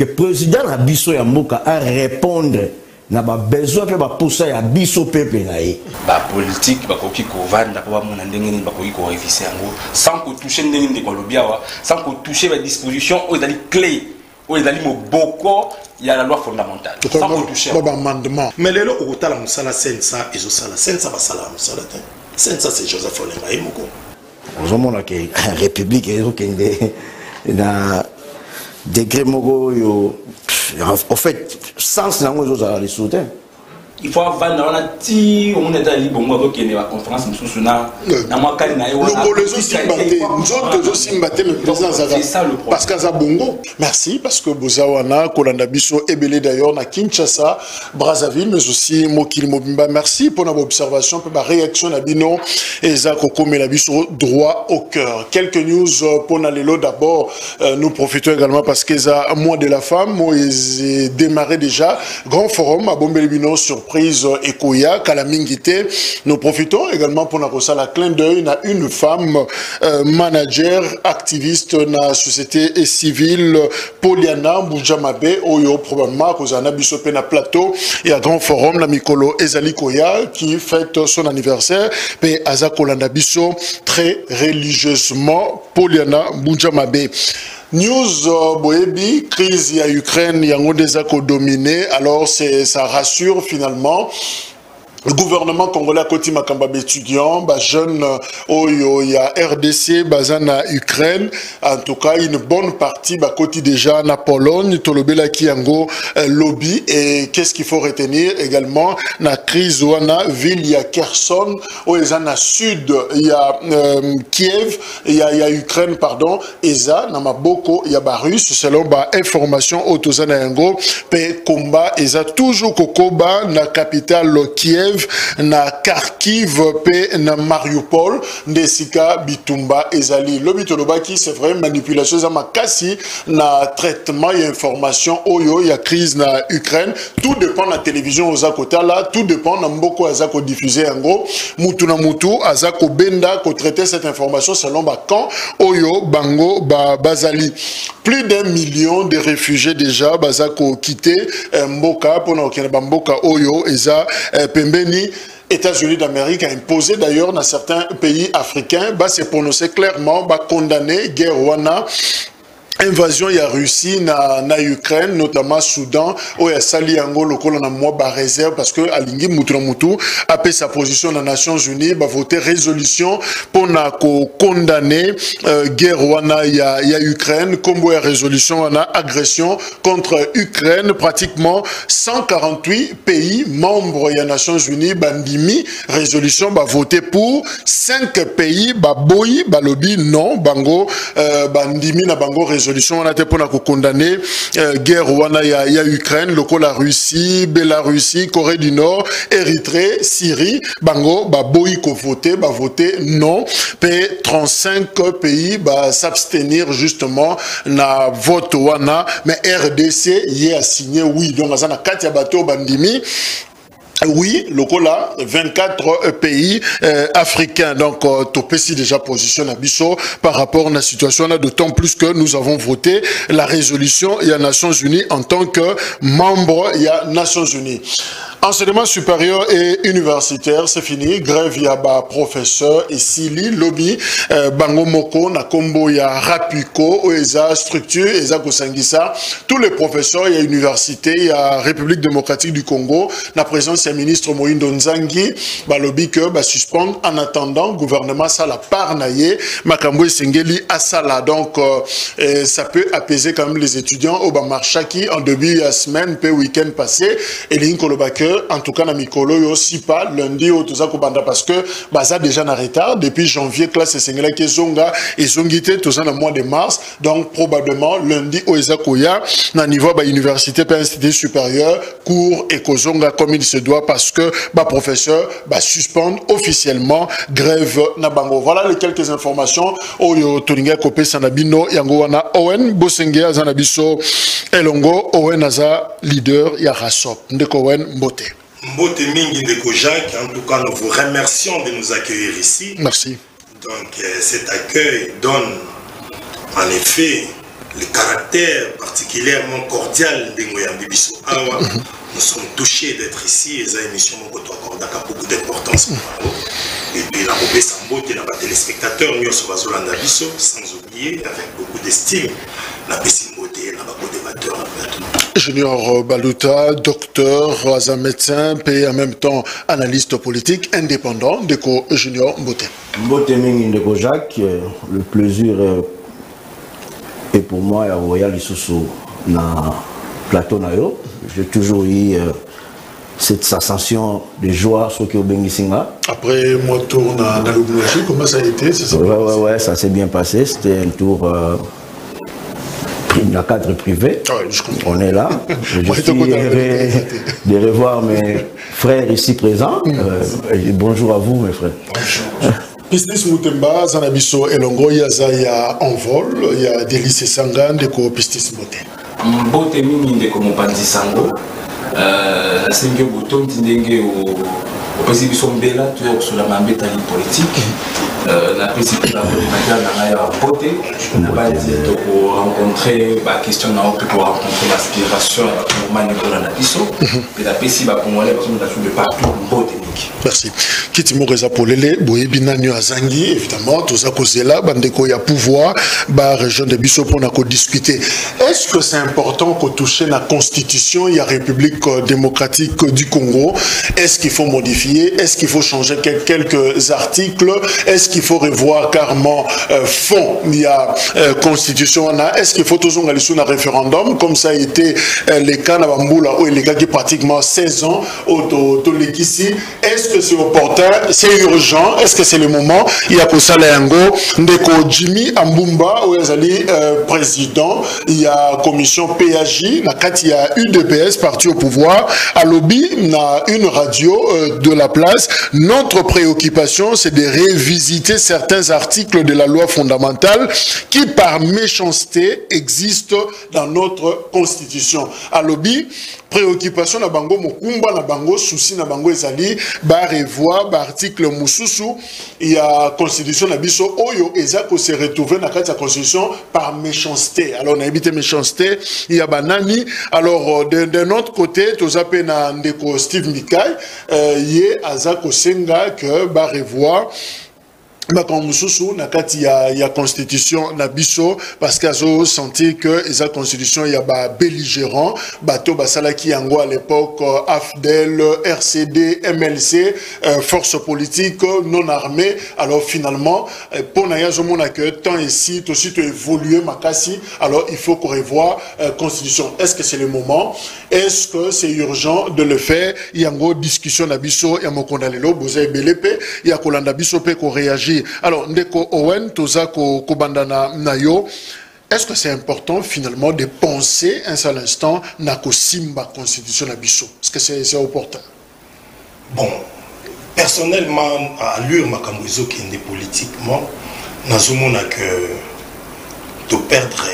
que le président a biso ya mboka à répondre na ba besoin pe ba pousser ya biso peuple na ye. Ba politique ba koki ko vanda ko ba mona ndenge ni ba koki ko réviser yango sans ko toucher ndenge ni ko lobiawa sans ko toucher ba disposition aux dali clé aux dali moboko ya la loi fondamentale sans ko toucher ba amendement mais lelo ko tala musala sensa ezo sala sensa ba sala musala te sensa c'est Joseph Olenga imoko ozomona ke république ezo kende na décret moko yo en fait sens nango ezo za les soutien. Il faut avoir un petit on est allé bon moi qui est la conférence sous na moi kali na yo na nous autres aussi mbaté le président Zaza parce que za bongo merci parce que bozawana kolanda biso ebelé d'ailleurs na Kinshasa Brazzaville mais aussi Mokili Mobimba merci pour notre observation pour la réaction na bino et za kokome la biso droit au cœur. Quelques news pour Nalelo d'abord nous profitons également parce que za mois de la femme ils démarré déjà grand forum à Bombelibino sur prise Ekoya, Kalamingite. Nous profitons également pour la clin d'œil à une femme manager, activiste dans la société civile, Poliana Boujamabe, Oyo, probablement, Kozana Bissopé na plateau, et à grand forum, la Mikolo Ezali Koya, qui fête son anniversaire, et Azakolanda Bisso, très religieusement, Poliana Boujamabe. News Boebi, crise à Ukraine, yango déjà dominé, alors ça rassure finalement. Le gouvernement congolais à côté Makamba étudiant, jeune Oyo, il y a RDC, bazana Ukraine, en tout cas une bonne partie côté déjà na Pologne, Tolobela Kiango lobby et qu'est-ce qu'il faut retenir également na crise wana ville il y a Kherson, na sud il y a Kiev, il y a Ukraine pardon, eza na maboko il y a Russe selon information autozana yango pe combat eza toujours kokoba na capitale Kiev na Kharkiv pe na Mariupol ndesika bitumba ezali lobi tolobaki c'est vrai manipulation za makasi na traitement et information oyo ya crise na Ukraine tout dépend de la télévision aux akota là tout dépend na mboko azako diffuser yango mutu na mutu azako benda ko traiter cette information selon quand oyo bango bazali plus d'1 million de réfugiés déjà bazako quitter mboka pona okena mboka oyo eza pembe États-Unis d'Amérique a imposé d'ailleurs dans certains pays africains, s'est prononcé clairement, condamné guerre wana. Invasion ya Russie na Ukraine notamment Soudan où ya sali yango lokolo na moi réserve parce que alingi mutu na mutu après sa position dans les Nations Unies voter résolution pour na condamner guerre wana ya Ukraine comme résolution wana agression contre Ukraine pratiquement 148 pays membres ya Nations Unies bandimi résolution voter pour 5 pays boyi balobi non bango bandimi na bango résolution on a été pour condamner guerre wana ya Ukraine lokola la Russie, Bélarussie, Corée du Nord, Érythrée, Syrie bango boyi ko voter non pe 35 pays s'abstenir justement na vote wana mais RDC y a signé oui donc ça na katia bato bandimi. Oui, lokola 24 pays africains. Donc, Topesi déjà positionne à Bisso par rapport à la situation là, d'autant plus que nous avons voté la résolution il y a Nations Unies en tant que membre il y a Nations Unies. Enseignement supérieur et universitaire, c'est fini. Grève il y a professeur et Sili lobby Bango Moko na kombo ya Rapiko oeza structure eza kosangisa tous les professeurs il y a université il y a République démocratique du Congo la présence du ministre Moïndo Nzangi lobby que suspendre en attendant gouvernement ça la part naie makambo sengeli asala donc ça peut apaiser quand même les étudiants au Bamarchaki en début de semaine pe week-end passé et l'inkolobake en tout cas na mikolo yo si pas lundi au toza kobanda parce que ça déjà en retard depuis janvier classe sengela ke zonga et zongité toza na mois de mars donc probablement lundi au ezakoya na niveau université pe institut supérieur cours et kozonga comme il se doit parce que professeur suspendre officiellement grève na bango. Voilà les quelques informations oyo tolinga kopé sanabino yango wana Owen Bosenge azana biso elongo Owen aza leader ya Rasop ndeko Owen Mbote. Mbote mingi ndeko Jacques, en tout cas nous vous remercions de nous accueillir ici. Merci. Donc cet accueil donne en effet le caractère particulièrement cordial de Ngoyambi Biso. Alors, nous sommes touchés d'être ici et cette émission a beaucoup d'importance pour nous. Et puis la Robé Sambo, il y a des téléspectateurs, nous sommes à Biso, sans oublier, avec beaucoup d'estime, la Bessimboté, la débatteur, Junior Baluta, docteur, un médecin, et en même temps analyste politique indépendant, Deco Junior Mbote. Mbote Mingi Deco Jacques, le plaisir est pour moi à Royal Isusu na plateau Nayo. J'ai toujours eu cette sensation de joie sur le Bengisinga. Après mon tour dans le Boulogne, comment ça a été? Ouais, ça s'est bien passé. C'était un tour dans le cadre privé. Ah, je comprends. On est là. Je suis heureux de revoir mes frères ici présents. Bonjour à vous, mes frères. Bonjour. Pistis Moutemba, Zanabiso Elongo, Yazaya en vol, il y a Délice Sangan, de Pistis Moutem. Mbote mingi ndeko mopanzi sango nasengi boto ndenge opesi biso mbela toya sur la mambetali politique la principe la matière na ya bote na ba dit pour rencontrer ba question na pour rencontrer l'aspiration pour manipuler na biso et la pesi ba congolais parce que de partout bote mingi. Merci. Kitimo Reza Polele, Boyebi Nanyo Azangi, évidemment, tout ça cause là, bandeko ya pouvoir, ba région de Biso pour na discuter. Est-ce que c'est important qu'on touche la constitution, il y a République démocratique du Congo? Est-ce qu'il faut modifier? Est-ce qu'il faut changer quelques articles? Est-ce qu'il faut revoir carrément fond? Il y a constitution, est-ce qu'il faut toujours aller sur un référendum, comme ça a été les cas na Bamboula ou les cas qui pratiquement 16 ans au ici? Est-ce que c'est opportun? C'est urgent? Est-ce que c'est le moment? Il y a Kosala Yango, Ndeko Jimmy Ambumba, où il président, il y a commission PAJ, il y a UDPS, parti au pouvoir, à lobby, il y a une radio de la place. Notre préoccupation, c'est de révisiter certains articles de la loi fondamentale qui, par méchanceté, existent dans notre constitution. À lobby, préoccupation na bango mokumba na bango souci na bango ezali ba revoir ba article mususu il y a constitution na biso oyo eza ko se retrouver na kati ya constitution par méchanceté. Alors on a évité méchanceté, il y a banani. Alors de notre côté tozape na ndeko Steve Mikai ye aza ko senga que ba revoir Quand Moussousou, nakati ya constitution na biso parce qu'ils senti que la constitution y a ba belligérant bateau basalaki yango à l'époque AFDEL, RCD, MLC, force politique non armée. Alors finalement pour naya zomona que tant ici tout suite évoluer makasi. Alors il faut qu'on revoie constitution. Est-ce que c'est le moment? Est-ce que c'est urgent de le faire? Yango discussion na biso ya mokondalelo boza ebelepe ya kolanda biso pe ko réagir. Alors, Ndeko Owen, Tozako Kobandana Nayo, est-ce que c'est important finalement de penser un seul instant Nako Simba Constitution Nabiso? Est-ce que c'est opportun? Bon, personnellement, à l'heure Makamouzo qui est politiquement, nous avons que de perdre.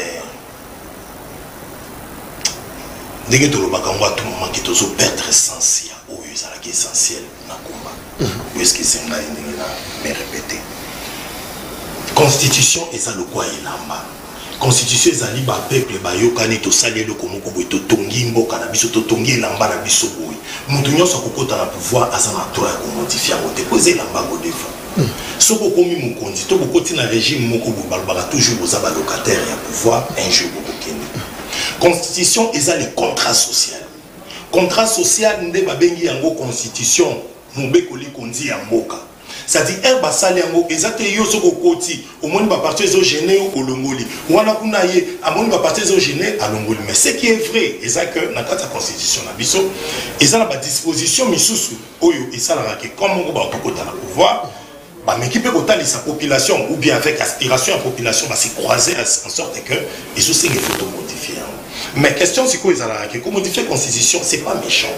Dès que nous avons tout moment qui doit perdre essentiel, ou essentiel dans le combat. Où est-ce que c'est là, mais répéter. Constitution eza lokwa elamba. Constitution eza li ba peuple ba yokani to salelo komoko boy to tongi mboka na biso to tongi elamba na biso boy. Mutu nyonso akokota na pouvoir aza na droit ya komodifier ngote poser elamba go défend. Soko komi mukonzi to bokoti na régime moko bo balbala toujours boza ba locataire ya pouvoir un jour bokende. Constitution eza le contrat social. Contrat social nde babengi yango constitution mobekoli konzi ya mboka. C'est-à-dire un basali yango ezate yo soko koti au moins ba partir zo gêné au longoli wana kuna ye amoni ba partir zo gêné à longoli mais ce qui est vrai c'est que na kata constitution na biso ezana ba disposition misusu oyo esala ke comme on ba kokota na pouvoir ba mekipe kotali sa population ou bien avec aspiration à population va se croiser en sorte que ils aussi les photos modifier mais question c'est quoi ezala ke modifier constitution c'est pas méchant.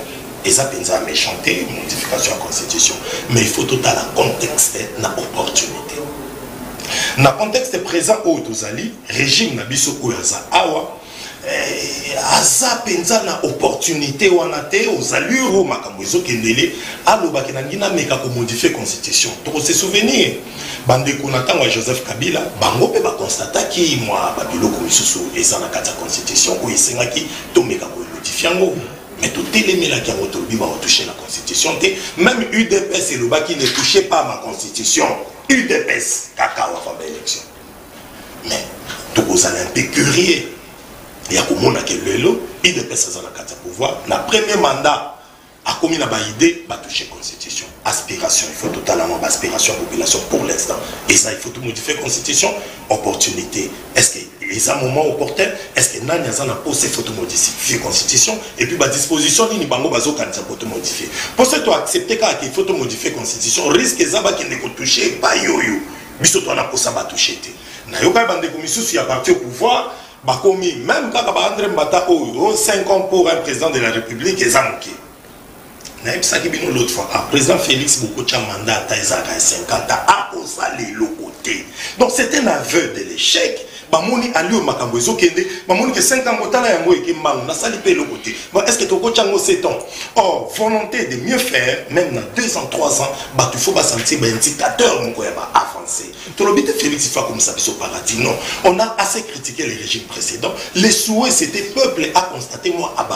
Et ça pense à méchanter, modification de la constitution. Mais il faut tout à la contexte, na opportunité. Dans le contexte présent, au Tozali, régime na biso Kouyaza Awa, aza penza na opportunité wana te ozaluro makambo ezokendele alobaki na ngina meka ko modifier constitution to se souvenir bande ko na tango Joseph Kabila bango pe ba constataki moi ba biloko misusu eza na kata constitution ko isengaki to meka ko modifier ngo mais tout élément qui a touché la constitution même UDPS et le bas qui ne touchait pas ma constitution UDPS caca avant l'élection mais tout vous allez un peu curieux. Il y a comme on a quel vélo, il dépasse dans la carte pouvoir. Le premier mandat a commis une idée, va toucher la constitution. Aspiration, il faut totalement aspiration à la population pour l'instant. Et ça, il faut tout modifier la constitution. Opportunité. Est-ce que les un moment opportun, est-ce que Nani a posé, il faut tout modifier la constitution. Et puis, la disposition, il n'y a pas de modifier. Pour ça, tu accepter qu'il faut tout modifier la constitution, risque que ça va toucher, pas yo-yo. Mais surtout, on a pour ça va toucher. N'a pas de commission qui a parti au pouvoir. Bakomi, même quand André Mbata 5 ans pour un président de la République, ils ont manqué. L'autre fois, le président Félix beaucoup de mandat à 50 ans, à cause de l'autre. Donc c'est un aveu de l'échec. Bamoni ali au makambo ezokende bamoni que 5 ans motala yango ekembango na sali pe lokote bon est-ce que toko chango 7 ans or volonté de mieux faire même dans 2 ans 3 ans bah il faut pas sentir un indicateur mon quoi va avancer to l'obité Félix il faut comme ça au paradis non on a assez critiqué les régimes précédents les souhaits c'était peuple à constater moi à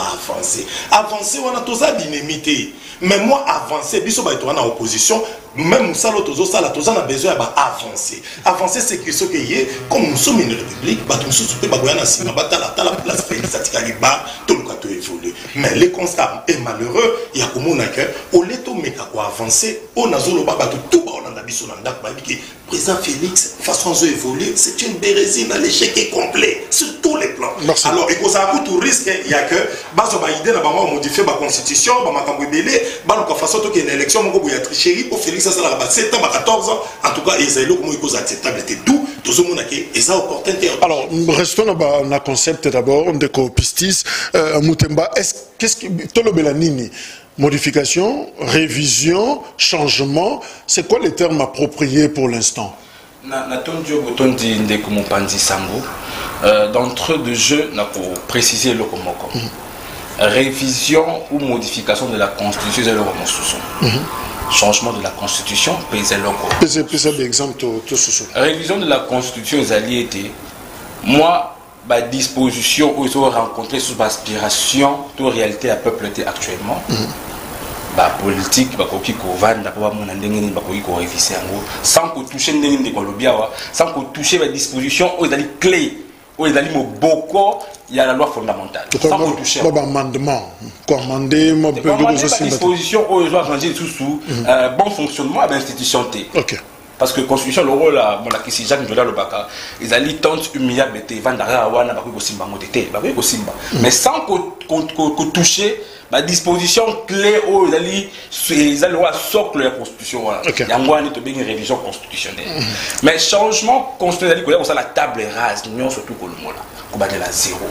avancer on a tous ça dynamité mais moi avancer biso ba en opposition même ça l'autre ça la tous on a besoin d'avancer avancer c'est que ce qui est comme nous sommes une république bah tout ce que bagoyana si na batala la place Félix atikali ba tout le cas évolue mais les constats est malheureux il y a comme on a que au leto meka quoi avancer on a zolo ba tout on a biso na ndak ba ki président Félix façon de évoluer c'est une bérésine à l'échec est complet sur tous les plans. Merci. Alors et ça a tout risque il y a que baso ba idée na ba modifier ba constitution ba makambo belé ba ko façon to que une élection moko boya tricherie pour Félix ça la 7 ans 14 ans en tout cas ils ont comment ils acceptable était tout le monde a et ça opportunité. Alors restons dans le concept d'abord de copistis Mutemba qu'est-ce que tout le belanini modification, révision, changement, c'est quoi les termes appropriés pour l'instant? D'entre deux jeux, pour préciser le comoko. Révision ou modification de la Constitution, c'est le changement de la Constitution, c'est le révision de la Constitution, c'est été moi. Bah, disposition où ils ont rencontré sous aspiration de réalité à peuple actuellement bah politique bah koki ko vanda pour mon ndengeni bah koki ko réviser en gros sans que toucher ndengeni de kolobia sans que toucher la disposition où ils allaient clé où ils allaient mo boko il y a la loi fondamentale sans que toucher amendement commander mo disposition où ils doivent changer sous bon fonctionnement de l'institution T. OK. Parce que constitution le rôle là bon la qui Jacques Njola le baka ils allaient tente humiliable te vandara wana ba ko simba ngotete ba ko simba mais sans que toucher la disposition clé où ils allaient socle la constitution yango ani to bien révision constitutionnelle mais changement constitutionnel ko ça la table rase non surtout ko le mola ko ba de la zéro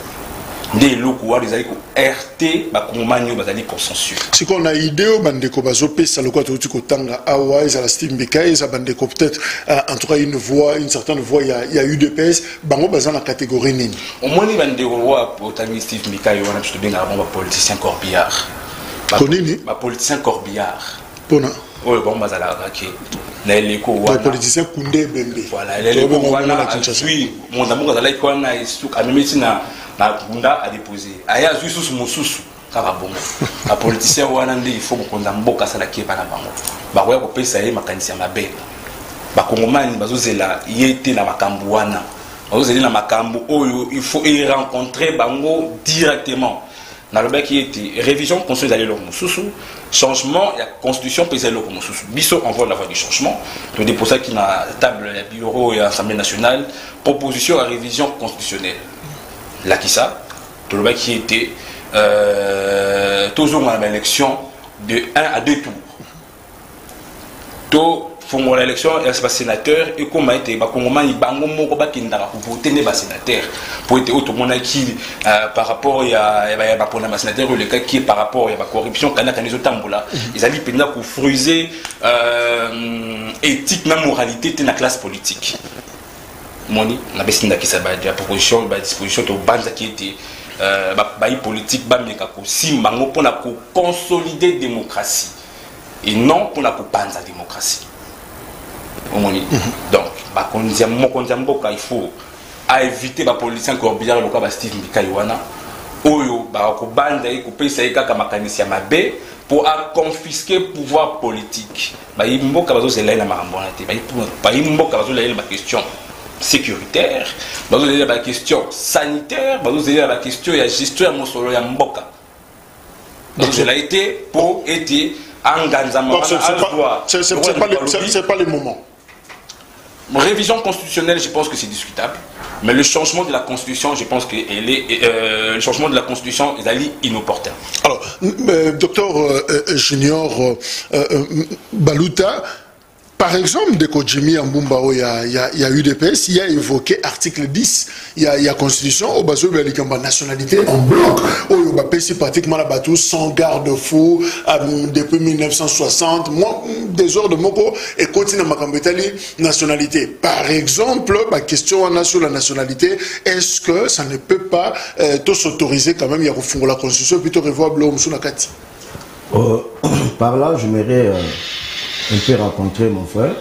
des locaux les allaient RT ba komanyo ba allait consensus si qu'on a idée au bandeko bazope ça le quoi tout ko tanga awa ils a la stimika ils a bandeko peut-être en tout cas une certaine voix il y a eu des PS bango bazana catégorie nini au moins les bandeko wa potami Steve Mika yo wana tout bien ba politicien corbillard ba politicien corbillard pona oh bon bazala raki na leko wana politicien Koundé Bembe voilà leko wana oui mon amour bazala ikona isuka amemetsina na bunda a déposé aya zusu mususu kaka bongo a politicien wana ndi il faut konda mboka sala kieba na bango ba ko pesa ye makanisi ya mabe ba kongomani bazozela yete na makambu wana bazozela na makambu oyo il faut y rencontrer bango directement na le bec qui était révision constitutionnelle d'aller le mususu changement la constitution pesa le mususu biso envoie la voie du changement de déposer qui na table ya bureau et assemblée nationale proposition à révision constitutionnelle. Là qui ça, tout le monde qui était toujours dans l'élection de 1 à 2 tours. Tout font l'élection et c'est sénateur et comme a été Congolais ils bango moko ba kindaka pour voter les sénateurs pour être tout le monde qui par rapport il y a pour les sénateurs le cas qui est par rapport il y a corruption kana les otambola ils allaient pendant pour fruiser éthique na moralité de la classe politique. Moni na besinda qui ça la proposition la disposition to banza qui était politique bameka ko simbango pour na consolider démocratie et non pour na panza démocratie. Donc il faut éviter les politiciens qui ont bien le cas Steve Mikaiwana oyo ko banda ko pesa kaka makanisi ya mabe pour confisquer le pouvoir politique. Il mboka bazo zela na marambona te. Il mboka bazo zela la question sécuritaire, bazo zela la question sanitaire, bazo zela la question ya gestion ya mosolo ya mboka. Donc cela a été pour être engagement. C'est pas le moment. Révision constitutionnelle, je pense que c'est discutable. Mais le changement de la Constitution, je pense que le changement de la Constitution est inopportun. Alors, docteur Junior Baluta, par exemple, de Kojimi Ambumbao, il y a UDPS, il y a évoqué article 10, il y a Constitution, au bas de la nationalité en bloc, où il y a pratiquement la bateau sans garde-fou depuis 1960, des ordres de Moko et continue à nationalité. Par exemple, ma question sur la nationalité, est-ce que ça ne peut pas s'autoriser quand même, il y a la Constitution, plutôt revoir l'homme sur la Kati? Par là, j'aimerais un peu rencontrer mon frère.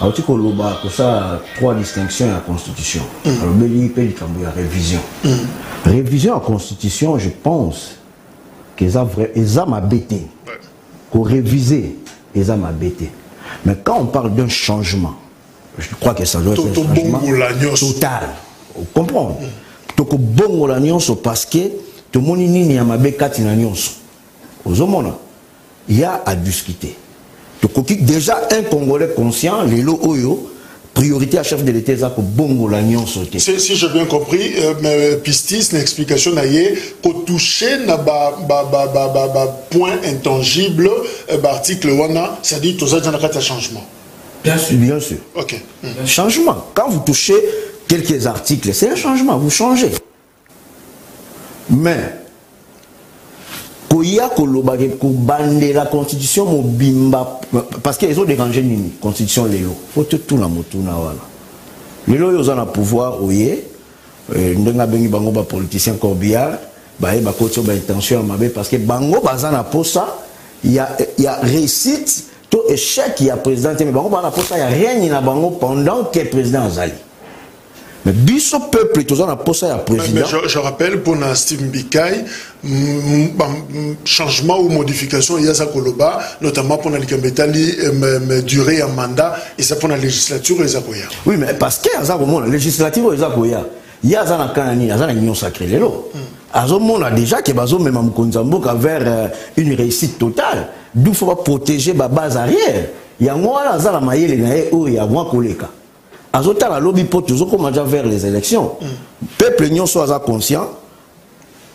Alors, tu as ça 3 distinctions à la Constitution. Alors, il y a révision. Révision à la Constitution, je pense qu'ils ont m'abêté. Pour réviser, ils ont m'abêté. Mais quand on parle d'un changement, je crois que ça doit être un changement total. Vous comprenez? Donc, bon parce que tout le monde n'y a pas il y a à discuter. Déjà, un Congolais conscient, les lots Oyo, priorité à chef de l'État, c'est pour bongo l'agnon sauté. Si j'ai bien compris, Pistis, l'explication d'ailleurs, pour toucher na point intangible, article 1, ça dit tout ça, il y a un changement. Bien sûr. Bien sûr. Ok. Changement. Quand vous touchez quelques articles, c'est un changement, vous changez. Mais, la constitution mobimba parce qu'ils ont dérangé la constitution lélo faut tout la motuna wala lélo ils ont le pouvoir oye ndenga bengi bango ba politicien corbillard ba koti ba intention mabe parce que bango bazana posa il y a réussite tout échec il y a président mais bango bazana posa il y a rien na bango pendant que président azali. Mais biso peuple tous on posa ya président. Mais je rappelle pour Steve Mbikai changement ou modification il y a ça koloba notamment pour la durée un mandat et ça pour la législature et ça koya. Oui mais parce que ça la législature et ça koya. Il y a ça na kanani, il y a ça na union sacrée lelo. Azomona déjà que bazo même Mkonzamboka vers une réussite totale. D'où faut pas protéger ba base arrière. Il y a moi ça la mayele na e o ya moi koleka. Azota la lobby pour toujours comme déjà vers les élections. Peuple union soit conscient.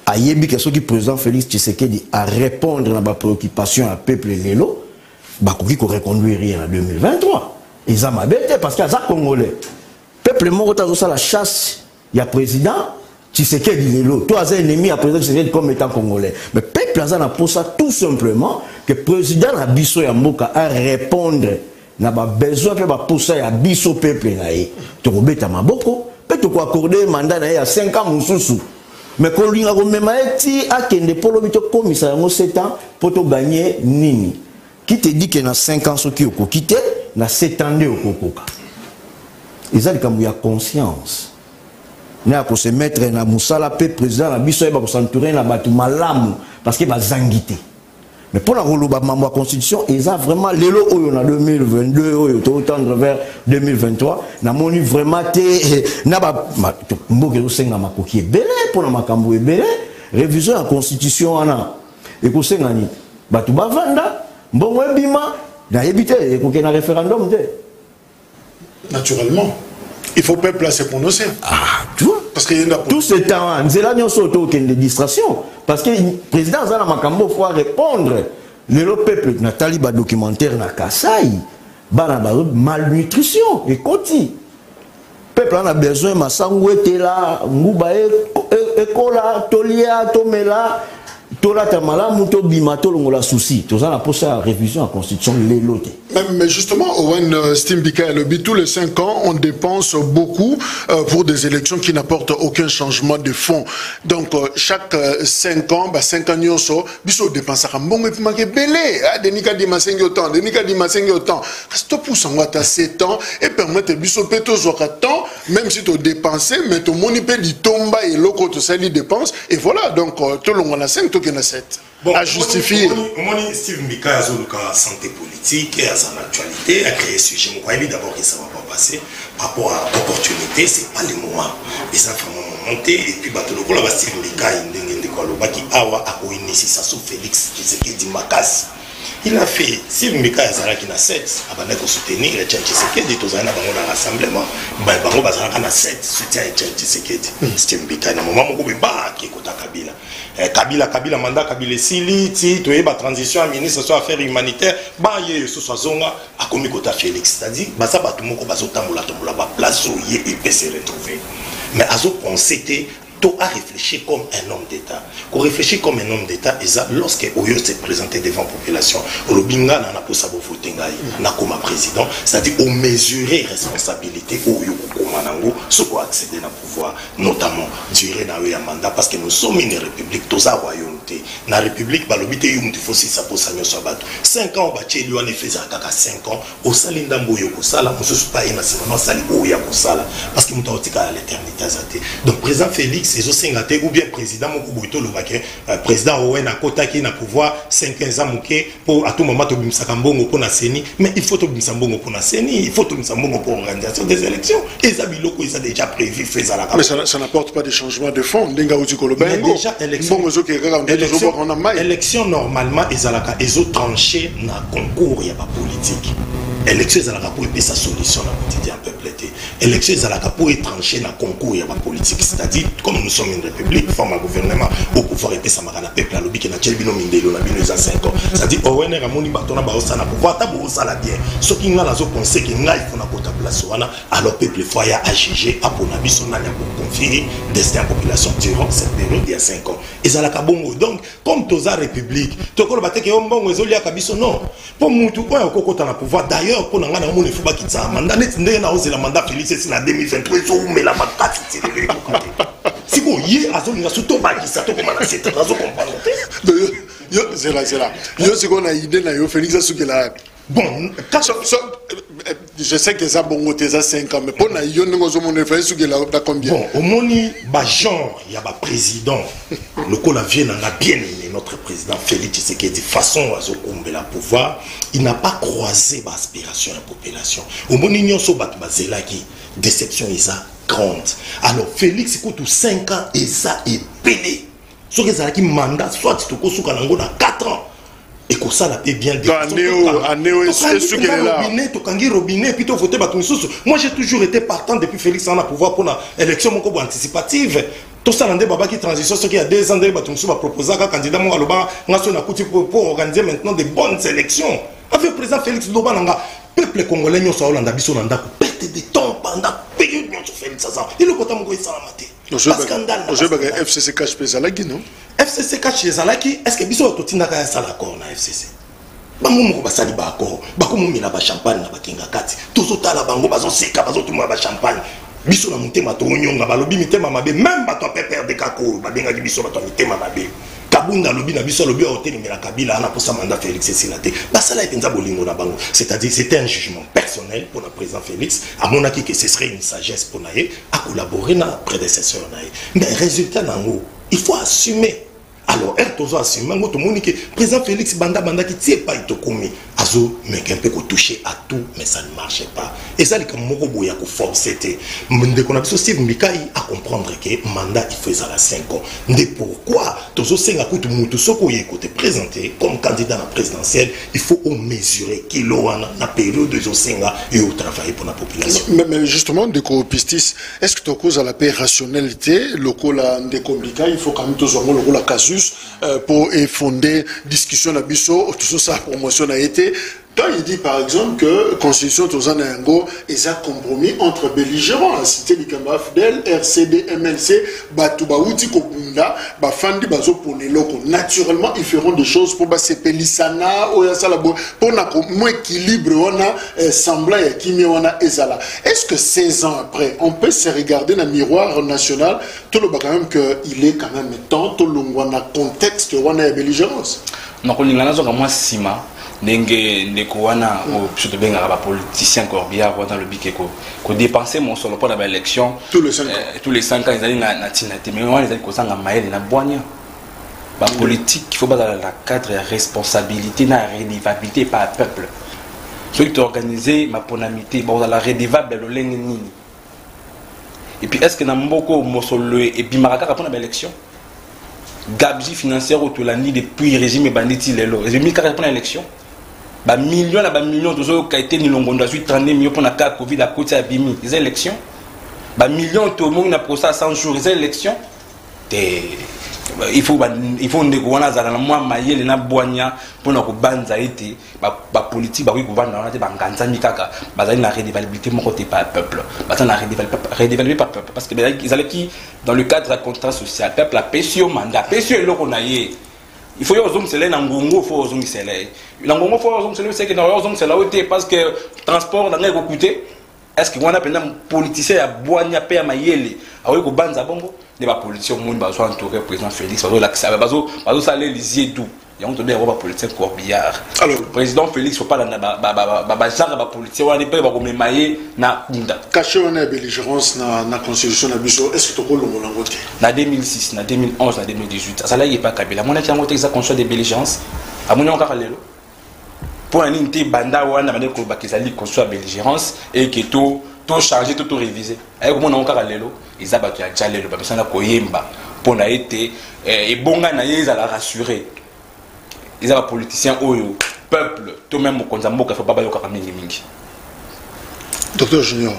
Ayebi que ce qui président Félix Tshisekedi à répondre à ma préoccupation à peuple lélo, bah qui reconduire rien en 2023. Ils ont m'abêté parce qu'il y a ça congolais. Peuple mort ça la chasse. Il y a président Tshisekedi lélo. Toi as un ennemi à président Tshisekedi comme étant congolais. Mais peuple a pour ça tout simplement que président Abisso ya Mboka à répondre. Na ba besoin pe ba pousser ya biso peuple na ye to kobeta maboko pe to ko accorder mandat na ye ya 5 ans mususu mais ko linga ko mema eti akende polo bito komisa yango 7 ans pour to gagner nini qui te dit que na 5 ans soki oko quitter na 7 ans de okokoka ezali kambu ya conscience na ko se mettre na musala pe président na biso ba ko s'entourer na batu malamu parce que ba zangité. Mais pour la la constitution, ils ont vraiment l'élo en 2022, tendre vers 2023. N'a moni vraiment n'a pas mboke senga makoki belé pour la makambo belé révision la constitution ana et ko senga ni batu bavanda mbongo bima na yebite et ko na référendum de naturellement il faut peuple se prononcer. Ah, tu vois parce que y a tout ce temps nzela nyoso auto aucune distraction parce que le président Zana Makambo faut répondre le peuple Nathalie ba documentaire na Kasai bana ba malnutrition et koti peuple a besoin masango était là nguba ekola tolia tomela Tola tamala muto bimato longola souci. Tout ça, on a posé la révision à la Constitution, les lotés. Mais justement, Owen Stimbika, tous les 5 ans, on dépense beaucoup pour des élections qui n'apportent aucun changement de fond. Donc, chaque 5 ans, 5 ans, biso dépense à bon et puis manquer belé. Denika di masengi autant, denika di masengi autant. Stop pour s'en à 7 ans et permettre biso péto temps, même si tu dépenses, mais tu monipé di tomba et l'autre tu sais les dépenses. Et voilà, donc, tout le monde a 5, tout le monde a 7. Bon, à justifier. Moni Steve Mbika a la santé politique, à son actualité, a créé ce sujet. Moi, d'abord que ça ne va pas passer. Par rapport à l'opportunité, ce n'est pas le moment. Les enfants vont monter et puis le va Steve Mbika, il a ça sous Félix, qui s'est dit Makas. Il a fait, Steve Mbika qui a 7, il a soutenir le Tchèque Tshisekedi, il a dans rassemblement. Il a 7, soutien le Tchèque Tshisekedi. Steve Mbika, il a un moment où il a Kabila mandat Kabila Sili, tu es transition à ministre soit affaires humanitaires, ce soit zonga a commis kota Félix, c'est-à-dire ça va tout le monde bazotambola place où il peut se retrouver. Mais azo pensé tu as réfléchi comme un homme d'État. Qu'on réfléchit comme un homme d'État, lorsque Oyo s'est présenté devant la population, Olobinga n'a pas sa voté comme président, c'est-à-dire au mesurer responsabilité Oyo Komanango, ce qu'on a accédé à pouvoir, notamment durer dans un mandat, parce que nous sommes une république, tous à royauté. Dans la république, il faut aussi ça pour ça, 5 ans, il y a fait 5 ans, au Salindambo Yokosala, on ne se pas une semaine, Sali Oya Kosala, parce qu'il m'a dit à l'éternité. Donc, président Félix, ou bien président président Owen a kota qui na pouvoir 5-15 ans pour à tout moment to bimsakambongo pour na seni, mais il faut to bimsambongo pour na seni, il faut to bimsambongo pour l'organisation des élections. Et ça biloko ils ont déjà prévu fait à la. Mais ça n'apporte pas de changement de fond. Déjà élection normalement ils ont tranché na concours, il y a pas politique. Élection ils ont pour sa solution na quotidien peuple. Élection ils ont pour trancher na concours, il y a pas politique, c'est-à-dire comme nous sommes une république, forme un gouvernement au pouvoir et ça marque la peuple à l'objet qui n'a tellement mindelo na bino 5 ans. C'est-à-dire Owen Ramoni batona ba osana pouvoir tabu ça la bien. Ce qui n'a la zo penser que ngai faut na kota place wana alors peuple foyer à juger à pour na biso na pour confier destin à population durant cette période il y a 5 ans. Et ça la kabongo donc comme toza république, to ko bateke yo mbongo ezoli ya kabiso non. Pour mutu ko ya kokota na pouvoir d'ailleurs pour nga na moni fuba kitsa mandat net ndenge na oze la mandat Félix c'est la 2023 so mais la makati c'est le si vous y a zone surtout pas qui ça tout comment c'est très comprendre yo c'est là yo c'est qu'on a idée na yo Félix ça là bon je sais que ça bon côté ça 5 ans mais pour na yo ngo zo mon fait sur la combien bon au moni ba genre il y a ba président le ko la vient on a bien aimé notre président Félix Tshisekedi façon à zo kombela pouvoir il n'a pas croisé ba aspiration de la population au moni nyonso ba zelaki déception isa grande. Alors Félix écoute 5 ans et ça est pelé. Ce que ça qui mandat soit tu ko nango na 4 ans. Et que ça la paix bien des robinet puis tu voter moi j'ai toujours été partant depuis Félix en a pouvoir pour la élection mon anticipative. Tout ça dans baba qui transition ce qui y a 2 ans de batumsu va proposer un candidat mon aloba ngaso na kuti pour organiser maintenant des bonnes élections. Avec le président Félix Loba nanga peuple congolais nyo sa Hollande biso nanda perte de temps pendant période nyo Félix ça. Et le kota mongo ça la maté. Scandale. Je FCC cache Pezalaki non? FCC cache Pezalaki est-ce que biso totina ka ça l'accord na FCC? Bango moko basali ba accord. Bako mumela ba champagne na bakinga kati. Tozotala bango bazo seka bazo tuma ba champagne. Biso na mutema to nyonga balobi mitema mabe même bato pepper de kako babenga biso bato mitema mabe. Kabunda lobi na biso lobi hôtel mais la Kabila ana pour sa mandat Félix Silate. Basala epenza bolingo na bango. C'est-à-dire c'était un jugement personnel pour le président Félix à mon avis que ce serait une sagesse pour naé à collaborer na prédécesseur naé. Mais résultat nango, il faut assumer. Alors, elle doit assumer que le président Félix Banda qui tient pas été commis. Azo, mais un peu touché à tout, mais ça ne marchait pas. Et ça, c'est comme Morobo Yako forcé. Mais qu'on a aussi Mikai à comprendre que le mandat il faisait à 5 ans. Mais pourquoi tous ceux qui étaient présentés comme candidat à la présidentielle, il faut mesurer qu'il y a la période de Zosenga et au travail pour la population. Mais justement, de Pistis, est-ce que tu cause à la paix rationalité, le col de compliqué, il faut quand même toujours le casus pour fonder discussion à Bisso, tout ça promotion a été. Toi, il dit par exemple que la Constitution Tozanango est un compromis entre belligérants. Cité Likamba Fidel, RCD, MLC, Batoubaouti, Kopunda, Bafandi, Bazo Poneloko. Naturellement, ils feront des choses pour Basepelisana, Oyasalabo, pour moins équilibre, on a semblant et Kimi, on a Ezala. Est-ce que 16 ans après, on peut se regarder dans le miroir national, tout le quand même qu'il est quand même temps, tout le monde a contexte, on a belligérance. Donc, on a moi Sima, ndeko wana surtout bien les politiciens corbières dans le but que dépenser mon solo pour l'élection tous les 5 ans ils allaient na tinate mais on les allaient kozanga maele na boigna ba politique il faut pas dans la cadre de responsabilité na redevabilité par peuple ceux qui organisé ma ponamité ba la redevable le nini et puis est-ce que na mboko mosolo et puis maraka pour l'élection gabegie financière autour la ni depuis régime banditi lelo et 2040 pour l'élection ba millions na ba millions de gens qui a été ni longondo 30 millions pour na cas Covid à côté à bimi les élections ba millions tout le monde na procès 100 jours les élections il faut ndeko wana zala na moi mayele na boigna pour na ko banza été ba politique ba gouvernement na te ba nganza mikaka ba zali na redevabilité mon côté par peuple ba na redevabilité par peuple parce que ils allaient qui dans le cadre du contrat social peuple la PCO mandat PCO lo ko na ye il faut que c'est là ngongo faut que c'est là ngongo faut que c'est que dans c'est là où parce que transport n'a pas coûté est-ce que on a pendant politicien à boigna paix à mayele a oui ko banza bongo des politiciens monde ba so entouré président Félix bazo ça les lisier d'où il y a on donné ba politicien corbillard alors le président Félix faut pas dans ba genre ba politicien on n'est pas ba comme maye na kunda caché on a belligérance na constitution na biso est-ce que to ko longo na ngote na 2006 na 2011 na 2018 ça là il pas Kabila mon ati ngote ça constitution de belligérance amunya on ka lelo pour un inté banda wana bande ko bakizali constitution de belligérance et que tout changer tout réviser et comment on ka lelo ils abattu à jalelo ba misana koyemba pour na été et bonga na yeza la rassurer ils ont politiciens oyo peuple tout même konza mboka faut pas bayoka mingi mingi. Docteur Junior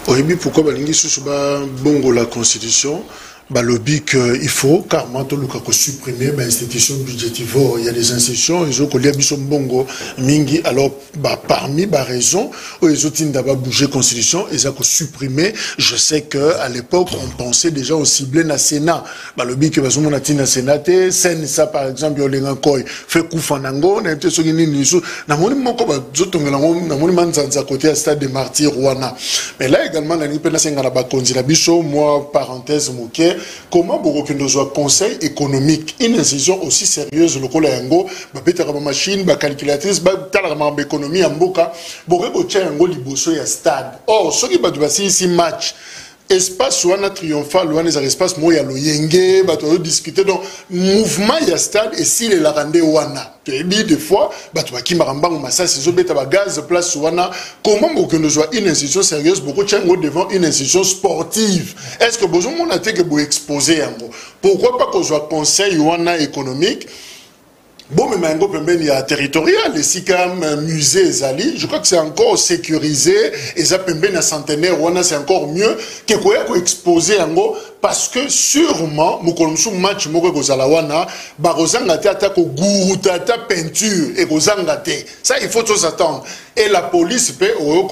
oyebi pourquoi balingi susu ba bongo la constitution bah lobby qu'il faut carrément tout le cas supprimer bah institutions budgétivores il y a des institutions ils ont collé biso bongo mingi alors bah parmi bah raison où ils ont d'abord bouger constitution ils ont supprimer je sais que à l'époque on pensait déjà au ciblé na Sénat bah lobby que bazo mona tina Sénat scène ça par exemple yo lenga koy fait kufanango na été sogini nisu na moni moko ba zotongela ngo na moni manzanza côté à stade de martyr Rwanda mais là également na ni pena senga na ba konzi la biso moi parenthèse moké comment Borokindo soit conseil économique une institution aussi sérieuse le Yango ba betara ba machine ba calculatrice ba talarama ba économie en mboka Boreko tcha yango liboso ya stade or soki ba basi ici match espace wana triomphal wana les espace moya loyenge ba to discuter donc mouvement ya stade et si les larandé wana tu dis des fois ba to ki marambango masasi zo beta ba gaz place wana comment Borokindo soit une institution sérieuse beaucoup tchango devant une institution sportive est-ce que besoin on a été que vous exposer yango pourquoi pas qu'on soit conseil wana économique. Bon, mais maintenant, il y a territorial, les SICAM, musée, Zali, je crois que c'est encore sécurisé, et ça peut être un centenaire, c'est encore mieux que quoi exposer en gros, parce que sûrement, nous match, peinture, et ça, il faut tous attendre. Et la police peut aux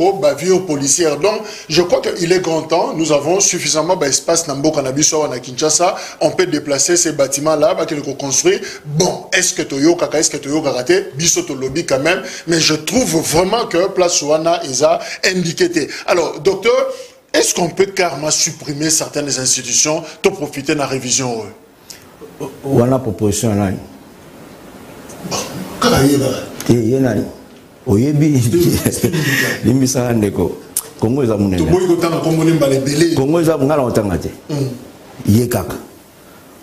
policières. Donc, je crois qu'il est grand temps, nous avons suffisamment d'espace dans Bokanabiswa, à Kinshasa, on peut déplacer ces bâtiments-là, qu'ils construisent. Bon, est-ce que tu as raté, bisoto lobby quand même, mais je trouve vraiment que Place Ouana est indiqué. Alors, docteur, est-ce qu'on peut carrément supprimer certaines institutions pour profiter de la révision? Ouana proposition là. Bon, oyebi limbisa ndeko Kongo eza munene Kongo eza ngala otanga te ye kaka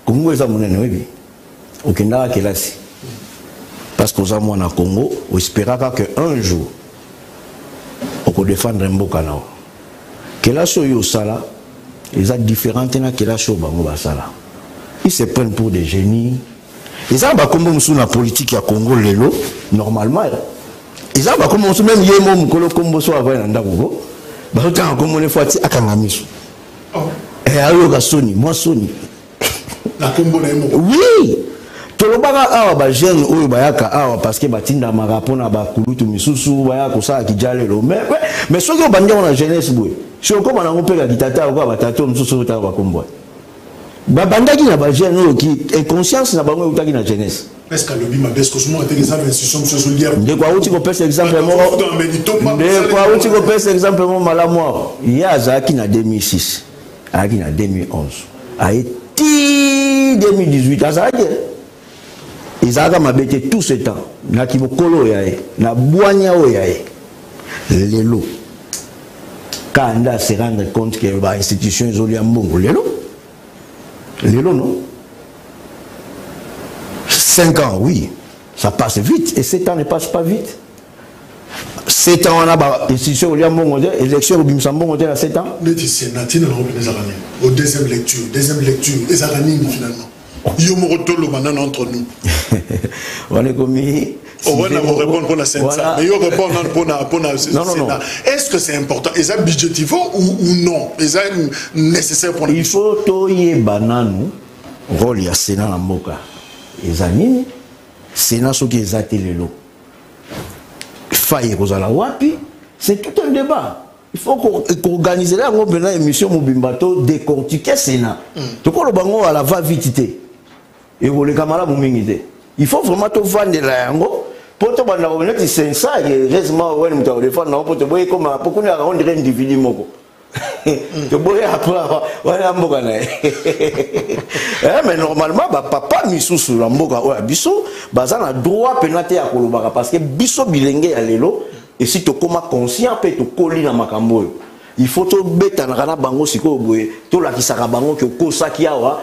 Kongo eza munene webi okenda kelasi parce que oza mwana Congo on espéraka que un jour on défendre mboka nao kelasi oyo sala eza différente na kelasi oyo bango basala ils se prennent pour des génies ils ont ba kombo musu na politique ya Congo lelo normalement ils ont comme même yemo mukolo kombo so ava na ndako ba tanga kombo ne fati akanga miso ayo ga soni moi soni la kombo na yemo oui tout le lobaka awa ba jeune oyo bayaka awa parce que batinda marapona ba kulutu misusu bayaka ça ki jalelo mais soki obandi na jeunesse boy si okoma na ngopeka kitata ko batato misusu ta ba kombo ba bandaki na ba jeune oyo ki inconscience na bango utaki na jeunesse est-ce que le bima est-ce que moi des institutions sur lire de quoi uti ko pesa exemple mo de quoi uti ko pesa exemple mo malamu ya azaki na 2006 aki na 2011 a été 2018 azaki Izaka mabete tout ce temps na kibokolo yae na bwanya o yae lelo kanda se rendre compte que ba institution izoli ya mbongo lelo non 5 ans oui ça passe vite et 7 ans ne passe pas vite 7 ans on a ba institution ya mbongo élection au bimsa mbongo à 7 ans le sénatina na robine zakani au deuxième lecture les zakani finalement yo mo rotolo manana entre nous on est commis on va répondre pour la Sénat mais yo répondre pour non est-ce que c'est important est-ce budgétif ou non est-ce nécessaire pour il faut toyer bananu rôle ya Sénat na mboka ezanini Sénat soki ezate lelo faille kozala wapi c'est tout un débat. Il faut qu'on organise là une émission Mobimbato décortiquer Sénat. Donc on le bango à la va vite et vous les camarades mumingité. Il faut vraiment tout vendre là yango pour te banda revenir c'est ça et récemment ouais nous te défendre non pour te boyer comme pour qu'on a rendu individu moko. Te boyer après voilà mboka na. Mais normalement papa misusu la mboka oya biso bazana droit pénalité ya kolobaka parce que biso bilenge ya lelo et si tu comme conscient peut te coller dans makambo il faut to beta na kana bango siko boye to la kisaka bango ke kosa ki awa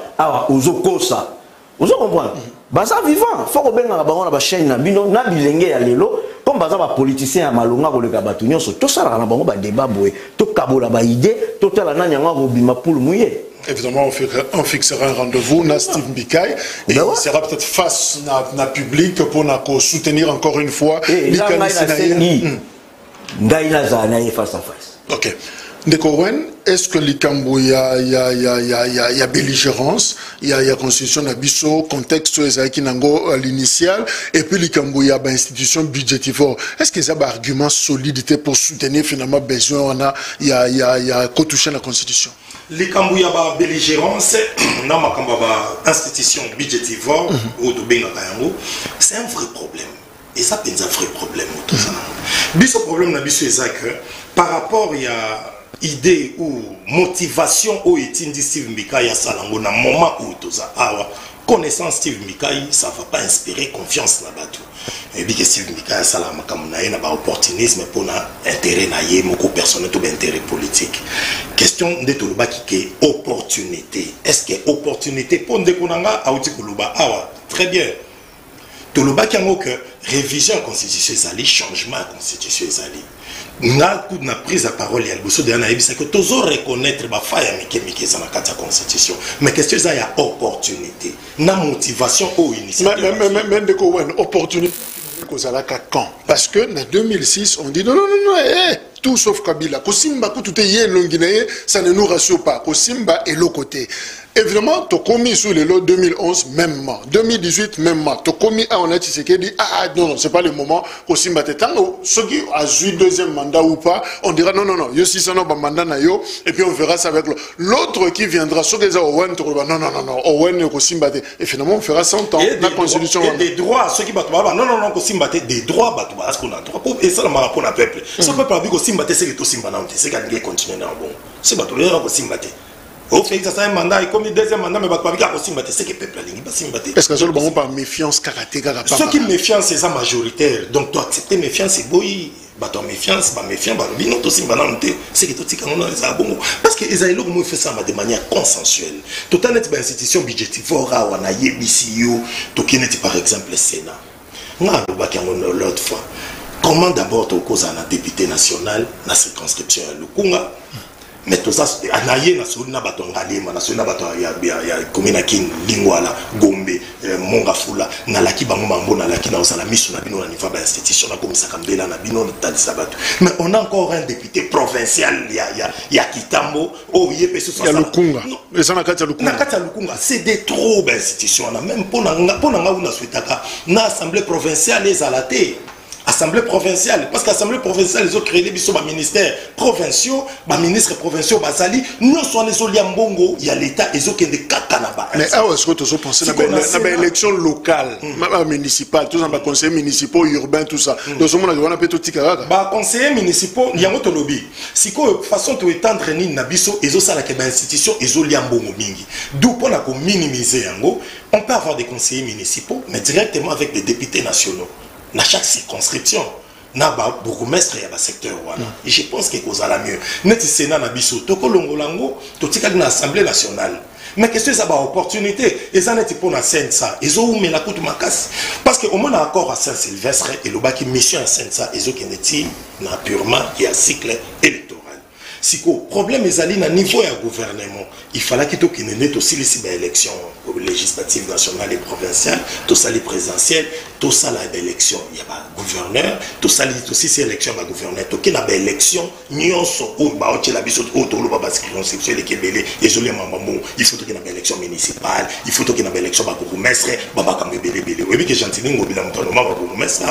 ozo kosa ozo comprendre baza vivant faut ko benga bango na ba chaîne na bino na bilenge ya lelo comme baza ba politicien ya malonga ko leka batu nyonso to sala na bango ba débat boye to kabola ba idée to tala na nyanga ko bima pour mouiller. Évidemment, on fixera un rendez-vous, na Steve Mbikaï, et il sera peut-être face na public pour soutenir encore une fois. Face à face. Ok. Dekowen, est-ce que l'Ikambo y a belligérance, il y a constitution d'abisso, contexte Ezaki Nango à l'initial, et puis l'Ikambo y a institution budgétivore. Est-ce qu'il y a un argument solidité pour soutenir finalement besoin il y a toucher la constitution? Les Kambouya belligérance, institution budgétivore, c'est un vrai problème. Et ça, c'est un vrai problème. Le problème, c'est que par rapport à idée ou motivation au étude Steve Mbikaï à Salango, dans le moment où tu as connaissance Steve Mbikaï, ça ne va pas inspirer confiance dans le et puis que Steve Mbikaï a un opportunisme pour intérêt personnel ou intérêt politique. Question de Toluba qui est opportunité. Est-ce que opportunité pour nous très bien. Toluba qui a que révision de la constitution est changement de la constitution est na prise à parole ya liboso de anayebi c'est que toujours reconnaître ba faille mikemike za na kati ya constitution mais question ça ya opportunité na motivation au initiative mais de quoi opportunité kozalaka quand parce que en 2006 on dit non tout sauf Kabila Kosimba tout est yé longinaye ça ne nous rassure pas Kosimba est l'autre côté. Évidemment, tu as commis sous les lots 2011, même mois. 2018, même mois. Tu as commis à on a dit non, c'est pas le moment. Aussi, ceux qui ont eu deuxième mandat ou pas, on dira non, yo si ça n'a pas mandat na yo, et puis on verra ça avec l'autre qui viendra. Ceux qui ont non, Owen, Kosimba, et finalement on fera 100 ans. La constitution. Et des droits, ceux qui battent, non, Kosimba, des droits, parce qu'on a droit. Et ça, on pour le peuple. Ce peuple a dit Kosimba, c'est que Kosimba, c'est qu'il continue dans le bon. C'est pas tout le monde Kosimba. Au fait, ça un mandat, et comme le deuxième mandat, mais c'est que le peuple a est-ce que ça le par méfiance karaté? Ceux qui méfiance, c'est ça majoritaire. Donc, tu acceptes méfiance, c'est beau. Ton méfiance, c'est que tu as bon. Parce que les aïlos fait ça de manière consensuelle. Tout en est institution budgétivore, on a YBCU, tout qui est par exemple le Sénat. L'autre fois. Comment d'abord tu causes un député national, la circonscription à Lukunga? mais tout ça anaye na solina bato ngalema na solina bato ya komina kin lingwala gombe mongafula na laki bango mambo na laki na osala misu na bino na niveau ba institution na komisa kambela na bino na talisa bato. Mais on a encore un député provincial ya Kitambo o yepe so ça. Ya Lukunga. Mais ça na kati ya Lukunga. Na kati ya Lukunga, c'est des trop ba institution na même pour na nga souhaitaka na assemblée provinciale ezalate. Assemblée provinciale, parce qu'Assemblée provinciale, ils ont créé des ministères provinciaux, des ministres provinciaux, basali, nous sommes les Oliambongo, il y a l'État, ils ont des kakanaba. Mais est-ce que tu as pensé à l'élection locale, municipale, tous les conseillers municipaux, urbains, tout ça. Donc, ce moment-là, on a peut-être tout conseillers municipaux, il y a un lobby. Si que façon de étendre ni nabiso, ils ont ça la institution, ils ont Oliambongo mingi. D'où pour la minimiser yango, on peut avoir des conseillers municipaux, mais directement avec des députés nationaux. Dans chaque circonscription, na ba bourgmestre ya ba secteur wana. Et je pense que cause la mieux. Net Sénat na biso to kolongolango, to tika na Assemblée nationale. Mais qu'est-ce que ça ba opportunité? Et ça n'est pour na Sensa. Ils ont mis la coupe makas parce que au moins accord à Saint-Sylvestre et le baki mission à Sensa, ils ont qui na purement et à cycle électoral. Si le problème est à niveau du gouvernement, il fallait qu'il y ait aussi les élections législatives nationales et provinciales, tout ça les présidentielles, tout ça les élections, il y a pas gouverneur, tout ça aussi ces élections de gouverneur, tout qui n'a pas élection, nion so ou ba oche la biso ou tolo ba circonscription les kebele, isolé mamambo, il faut qu'il y ait une élection municipale, il faut qu'il y ait une élection ba bourgmestre, ba kambele bele. Et puis que gentiment ngobila mtonoma ba bourgmestre,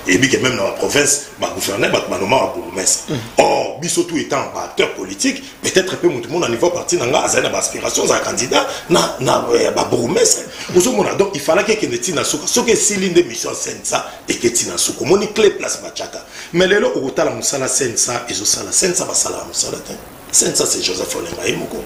et puis que même dans la province ba gouverneur ba manoma ba bourgmestre. Or biso tout étant acteur politique, peut-être peu tout le monde à niveau parti n'a pas aspirations à candidat na bourgmestre. Donc il fallait que Kenetina Souka, ce que si l'une des missions Sensa et Ketina Souka, mon clé place Machaka. Mais les lots au la Moussala Sensa et Zosala Sensa Basala Moussala. Sensa c'est Joseph Olenga et Moko.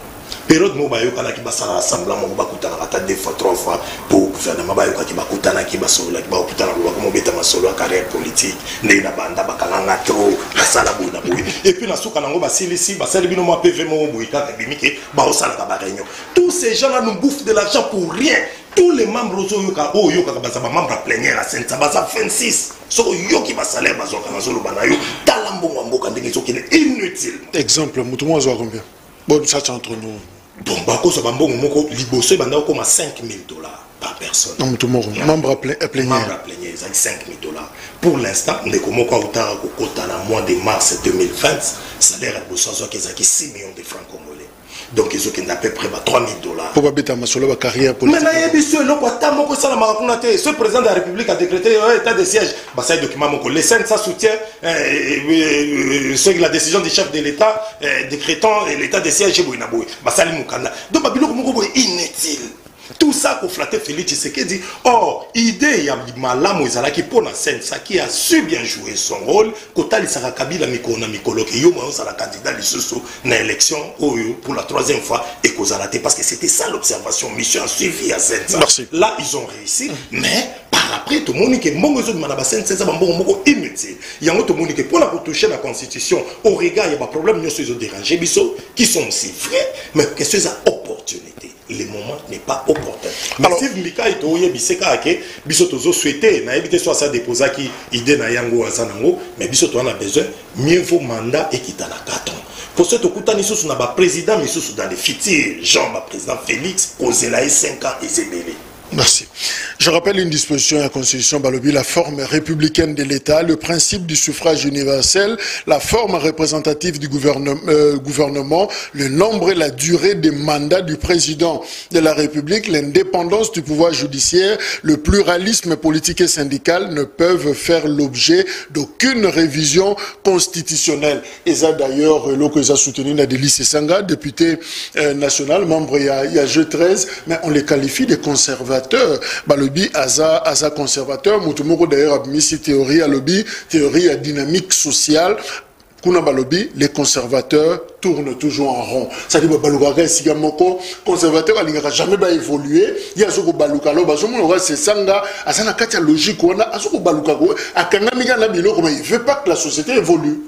Période mo bayo kana ki basala rassemblement ba kutana ata deux fois trois fois pour gouvernement bayo ki ba kutana ki basola ki ba kutana ba ko mo beta masolo carrière politique ndé na banda bakalanga trop la sala bona boy et puis na souka nango basilisi basali bino mo PV mo boy ka bimike ba osala ba réunion. Tous ces gens là nous bouffent de l'argent pour rien. Tous les membres au yoka bazaba membres plénière à Sensa baza 26 so yoki ba salaire bazoka na zolo banayo talambo mboka ndenge soki inutile. Exemple mutumo zo combien? Bon ça c'est entre nous. Bon, bako so bambongo moko liboso banda ko ma $5,000 par personne. Non, tout le monde. Membre à plénière. Membre à plénière, ils ont $5,000. Pour l'instant, on est comme au mois de mars 2020, salaire à Boussazo qui est 6 millions de francs congolais. Donc ils ont à peu près $3,000. Pour pas bêter ma solo carrière politique. Mais là, monsieur, ce président de la République a décrété un état de siège. Bah ça document mon les scènes ça soutient la décision du chef de l'État décrétant l'état de siège chez Boinaboui. Bah ça Mukanda. Donc Babilo Moko est inutile. Tout ça qu'on flattait Félix Tshisekedi. Or, idée y a Malam Ouizalaki pour la scène, ça qui a su bien jouer son rôle. Kota Lissara Kabila Mikona Mikolo, qui yo moi la candidat Lissoso na élection pour la troisième fois et Kozalate parce que c'était ça l'observation mission a suivi à scène. Là ils ont réussi, mais par après tout le monde qui mongo de Manabasen c'est ça bongo inutile. Il y a un autre monde qui pour la toucher la constitution au regard il y a pas problème nous ils ont dérangé biso qui sont aussi vrais mais que c'est ça opportunité. Le moment n'est pas opportun. Mais si Mika est au Yébiseka, Bisotozo souhaité, n'a évité soit ça déposer qui idée na yango azanango, mais Bisoto en a besoin, mieux vaut mandat et quitter la carton. Pour ce que nous sommes dans le président, mais nous dans les futurs, Jean, le président Félix, posé là 5 ans et c'est belé. Merci. Je rappelle une disposition de la Constitution Balobi, la forme républicaine de l'État, le principe du suffrage universel, la forme représentative du gouvernement, le nombre et la durée des mandats du président de la République, l'indépendance du pouvoir judiciaire, le pluralisme politique et syndical ne peuvent faire l'objet d'aucune révision constitutionnelle. Et ça d'ailleurs, l'OCO a soutenu Nadeli Sessanga, député national, membre il y a G13, mais on les qualifie de conservateurs. Balobi Aza conservateur, Moutoumoko d'ailleurs a mis cette théorie à lobby, théorie à dynamique sociale. Kuna Balobi, les conservateurs tournent toujours en rond. Ça dit Baluka Sigamoko, conservateur n'ira jamais évoluer. Il y a Zoko Baluka, Bazomo c'est Sanga, Asana Katia logique, on a Azoko Baluka, Akanamiga Nabilo, comme il ne veut pas que la société évolue.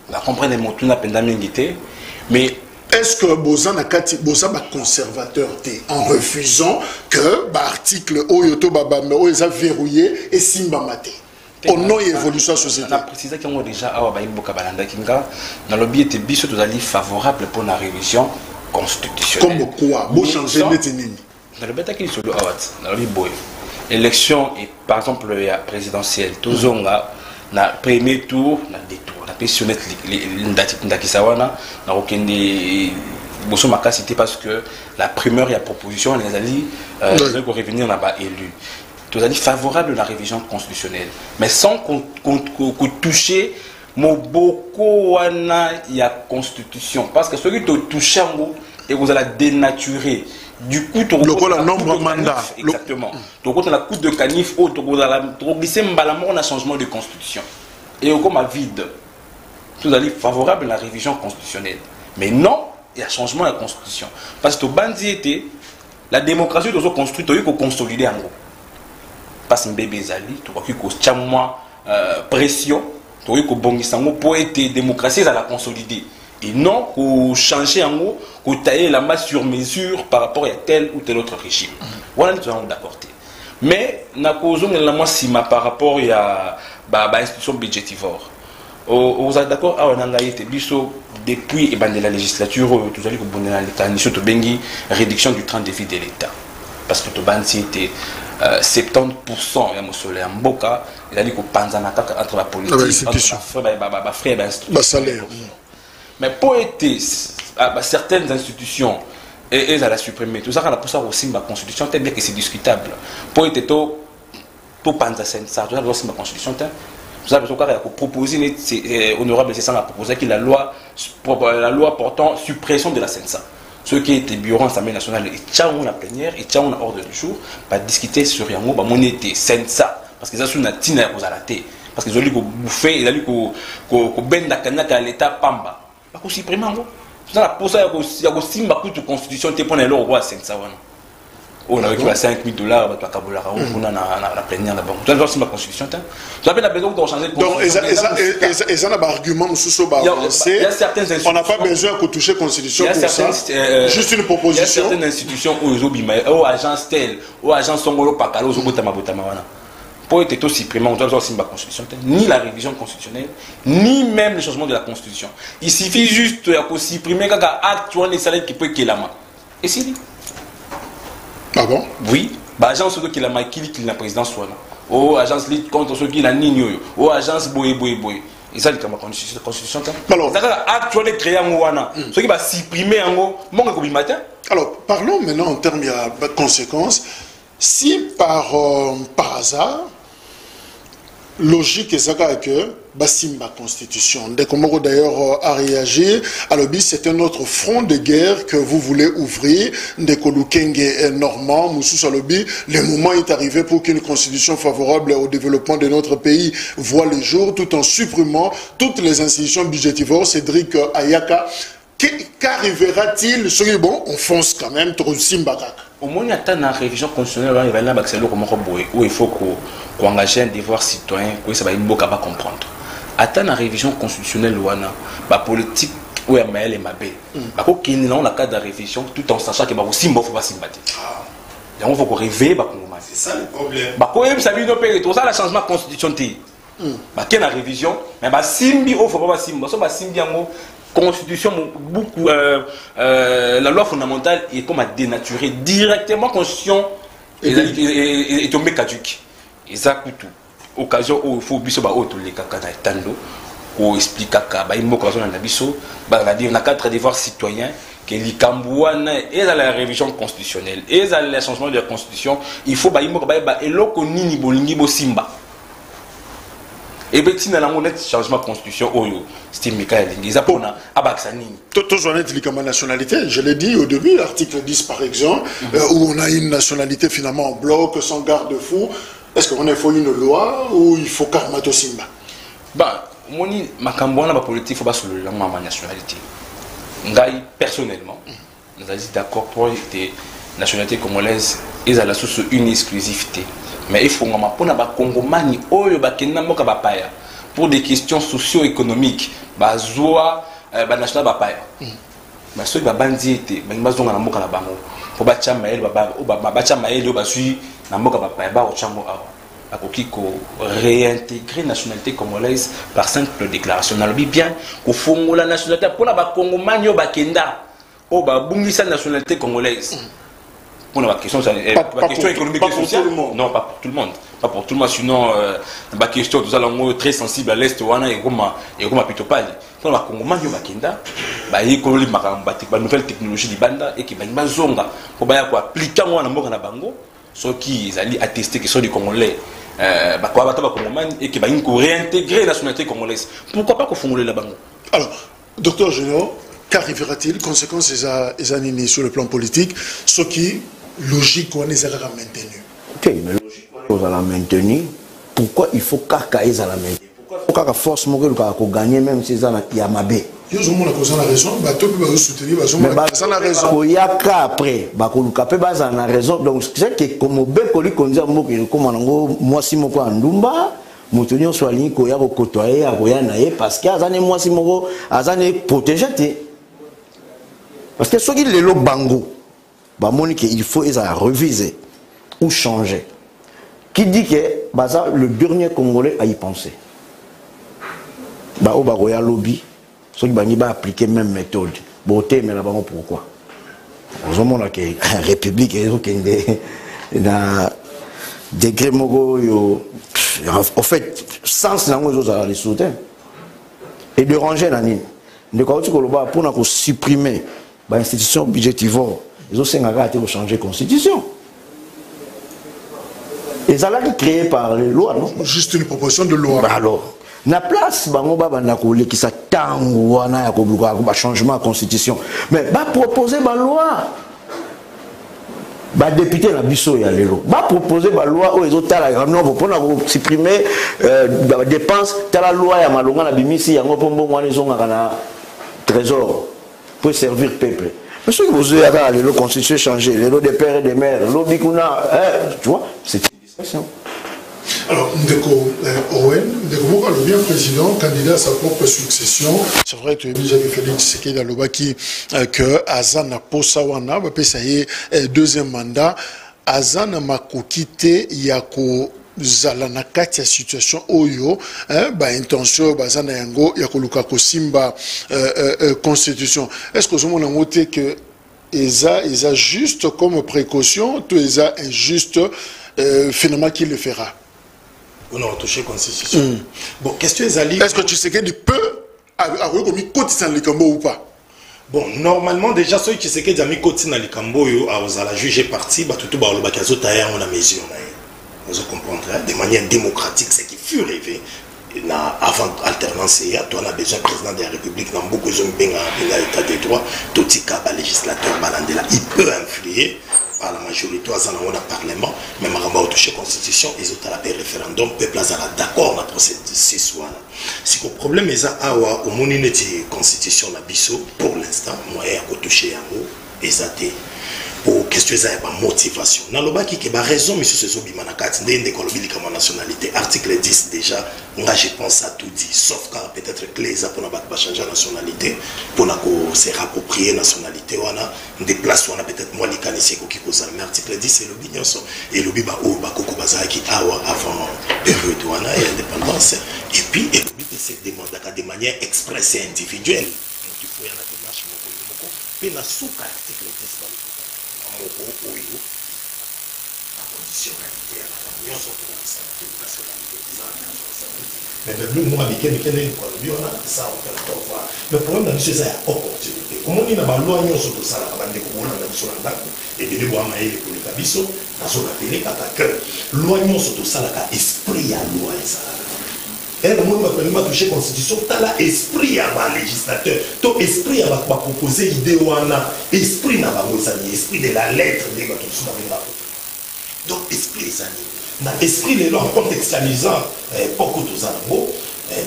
La comprendre Moutuna Pendamingité, mais est-ce que Bozan a conservateur en refusant que l'article Oyoto Babame Oeza verrouillé et Simba Maté? au nom et évolution société. On a précisé qu'il y a déjà dans le biais de biso tous alliés favorables pour la révision constitutionnelle. Comme quoi, vous changez l'éthique. Dans le bêta qui est sur le Hawat, dans le boy. Élection et par exemple la présidentielle, tous on a na premier tour, na deux tours, na questionné l'Indakisawana, na aucun des Bosso Maka cité parce que la primeur et la proposition les alliés vont revenir là-bas élus. Tous alliés favorables à la révision constitutionnelle, mais sans qu'on touche beaucoup il y a constitution parce que ceux qui touchent et vous allez dénaturer. Du coup, tu as nombre de mandats. Exactement. Donc, on a la coup de canif, tu as glissé un changement de constitution. Et comme à vide, tout allez favorable à la révision constitutionnelle. Mais non, il y a changement de la constitution. Parce que bandit la démocratie doit se construire, tu dois consolider en gros. Parce que bébé Zali, tu dois que pression, tu dois que bongisango pour être démocratie, ça la consolider. Et non qu'on changer en gros, qu'on tailler la masse sur mesure par rapport à tel ou tel autre régime. Voilà, nous sommes d'accord. Mais, nous avons par rapport à l'institution budgétivore. Vous êtes d'accord? Depuis la législature, vous allez vous réduction du train de vie de l'État. Parce que tout était 70% de Mboka, il a dit qu'on pense entre la politique, entre la frais et la salaire. Mais pour être certaines institutions, et elles à la supprimer, tout ça, on a pour ça aussi ma constitution, c'est bien que c'est discutable. Pour être tout penser ça, tout ça, aussi ma constitution, tout ça, parce qu'on proposer, c'est honorable, c'est ça, on a proposé que la loi portant suppression de la CENSA. Ce qui était bureau Assemblée nationale, et tchao la plénière, et tchao la ordre du jour, va discuter sur Yango, bah mon était CENSA, parce que ça, c'est une tina aux alatés, parce qu'ils ont dit qu'on bouffait, ils ont dit qu'on benda kanaka à l'État Pamba. Pas supprimer en gros. C'est pour ça qu'il y a aussi une constitution qui est pour le roi Sensa. On a eu $5 000, on a la plénière là-bas. Tu as aussi ma constitution. Tu as besoin de changer de constitution. Donc, ils ont un argument, on n'a pas besoin de toucher la constitution pour ça. Juste une proposition. Il y a certaines institutions où agence telle, ou agence Songolo Pakalo, ou Botama. Pour être supprimé, on doit aussi la constitution, ni la révision constitutionnelle, ni même le changement de la constitution. Il suffit juste de supprimer quelques actes les salaires qui peut qu'il la main. Et c'est dit. Ah bon? Oui. Agence qui la main, qui la présidence soit là. Ou agence lutte contre ceux qui la nient, ou agence boy. Et ça, c'est la constitution. Alors, acte créé en Ouana. Ceux qui va supprimer en haut, mon matin. Alors, parlons maintenant en termes de conséquences. Si par hasard, logique est que Bassimba Constitution, dès qu'on d'ailleurs a réagi, alors c'est un autre front de guerre que vous voulez ouvrir, dès que Lukenge est normand, Moussou Salobi, le moment est arrivé pour qu'une constitution favorable au développement de notre pays voit le jour, tout en supprimant toutes les institutions budgétivores. Cédric Ayaka, qu'arrivera-t-il? Bon, on fonce quand même, trop Simbakak. Au moins, il y a une révision constitutionnelle, il va y où il faut qu'on engage un devoir citoyen, que ça va comprendre. Attends la révision constitutionnelle, la politique, où il y a Maël et Mabé. Il y a un cadre de révision, tout en sachant que Simba, il faut pas Simba. Il faut qu'on réveille. C'est ça le problème. Quand même, ça veut tout ça, le changement de constitution. Il y a une révision, mais Simbi, il faut pas Simba. Simbi, constitution, beaucoup, la loi fondamentale est comme à dénaturer directement la constitution et tombé caduque. Et ça coûte occasion où il faut biso ba auto les kaka na tando ou expliquer kaka ba imbo occasion na biso ba na dire na cadre devoir citoyen que l'ikambouana et dans la révision constitutionnelle et dans le changement de la constitution il faut ba imbo ba eloko nini bolingi bo simba. Et bien, si nous avons un changement de constitution, c'est Michael Lingiza pour Abaksani. Tous on est comme nationalité, je l'ai dit au début, l'article 10 par exemple, où on a une nationalité finalement en bloc, sans garde-fou. Est-ce qu'on a fait une loi ou il faut Karmato Simba? Bah, moi, ma politique, il faut pas sur le ma nationalité. Personnellement, nous avons dit d'accord pour les nationalités congolaises, ils ont la source une exclusivité. Mais il faut que Congomani pour des questions socio-économiques, national bapaya. Mais ceux qui ont bandit, ils ont un mot à la banque. Pour battre Maël, battre Maël, akoki ko réintégrer nationalité congolaise par simple déclaration. Nalobi bien ko fongola nationalité pour la ba Congomani yo bakenda o ba bungisa nationalité congolaise. Pour la question économique et sociale, non, pas pour tout le monde. Pas pour tout le monde, sinon, la question, tout ça, très sensible à l'Est, et comme plutôt pas. Pour la Congo, il y a une nouvelle technologie de banda et qui va une zonga pour appliquer en bango, ceux qui allaient attester qu'ils sont des Congolais. Et qui va réintégrer la nationalité congolaise. Pourquoi pas qu'on fonde la bango? Alors, docteur Génaud, qu'arrivera-t-il? Conséquences des années sur le plan politique, ce qui logique on les a maintenus. Ok, mais logique on a maintenu. Pourquoi il faut qu'Akaïs à la maintenir? Pourquoi la force morale qu'on gagne même si ça y a mabé? Yo zo mona koza na raison, ba to pe ba soutenir ba zo mona koza na raison. Ko yaka après, ba ko luka pe ba za na raison. Donc c'est que comme be ko li konza moko ko manango mwasi moko andumba, mutonyo so ali ko ya ko kotoyer ya ko ya na ye parce que azane mwasi moko azane protéger. Parce que ceux qui le bango bah, il faut reviser ou changer. Qui dit que bah, ça, le dernier Congolais a y pensé. Bah, au Baroya lobby, ceux qui vont appliquer la même méthode. Beauté, mais là-bas, pourquoi? Nous avons la République et dans degré mogo, en fait, sens dans les soutiens. Et de ranger la ligne. De quoi tu pour supprimer l'institution budgétivore. Ils ont changer la constitution. Et ça a été créé par les lois, non? Juste une proposition de loi. Alors, la place, qui s'attend à changement de la constitution. Mais va proposer la loi. Les députés la biso ya lelo. Va proposer la loi où ils ont pour supprimer les dépenses. La loi ya malonga na bimisi yango pombo mwana zonga na trésor pour servir le peuple. Mais ce que vous avez le constitution changé, les lois des pères et des mères, l'obikuna, tu vois, c'est une distraction. Alors, Ndeko Owen, Ndeko Moka, le bien président, candidat à sa propre succession, c'est vrai que déjà Félix Tshisekedi Alobaki que Azana Posawana, ça y est, deuxième mandat, Azana Makokite Yako. Zala na kati ya situation oyo ba intention bazana yango ya koluka kosimba constitution. Est-ce que vous avez noté que eza juste comme précaution, tout eza injuste finalement qui le fera? On a touché constitution. Bon, question ezali. Est-ce que tu sais qu'il peut avoir commis cotisant likambo ou pas? Bon, normalement déjà ceux qui sais que dami cotisant likambo yo a osala juger parti ba tutu ba loba kazo taya on a mesure na. Vous comprendrez de manière démocratique ce qui fut rêvé avant alternance et on a besoin président de la République dans beaucoup de zones bien état de droit tout cas législateur balandela il peut influer par la majorité on a parlement mais maramba touché constitution ils ont à la référendum peuple azala d'accord na processus wana si le problème est awa au moni neti constitution na biso pour l'instant moyen à toucher yango ezate pour question de motivation. Dans le bas qui est raison, monsieur Sezobi Manakati, de nationalité. Article 10 déjà, moi je pense à tout dit, sauf car peut-être clé pour ne changer la nationalité, pour se rapproprier la nationalité, on a des places où on a peut-être moins les canisiers qui causent. Mais article 10 c'est le bignon et le biba ou bakoko bazar qui a avant période on a l'indépendance et puis et le but c'est de manière expresse et individuelle. Donc il faut y en a démarche mais la sous article 10 oyo la conditionnalité à la mais le monde américain ça le problème c'est ça opportunité comment on a la loi nyonso to sala ba ndeko bona na biso na ndako et de bo amaye ko le kabiso na so ka tele kata que loi nyonso to sala ka esprit ya loi ezala et le monde va toucher constitution tala esprit ya ba législateur to esprit ya ba proposer idée wana esprit na ba mosani esprit de la lettre de ba tout ça ba donc esprit ezali na esprit les lois contextualisant beaucoup de zango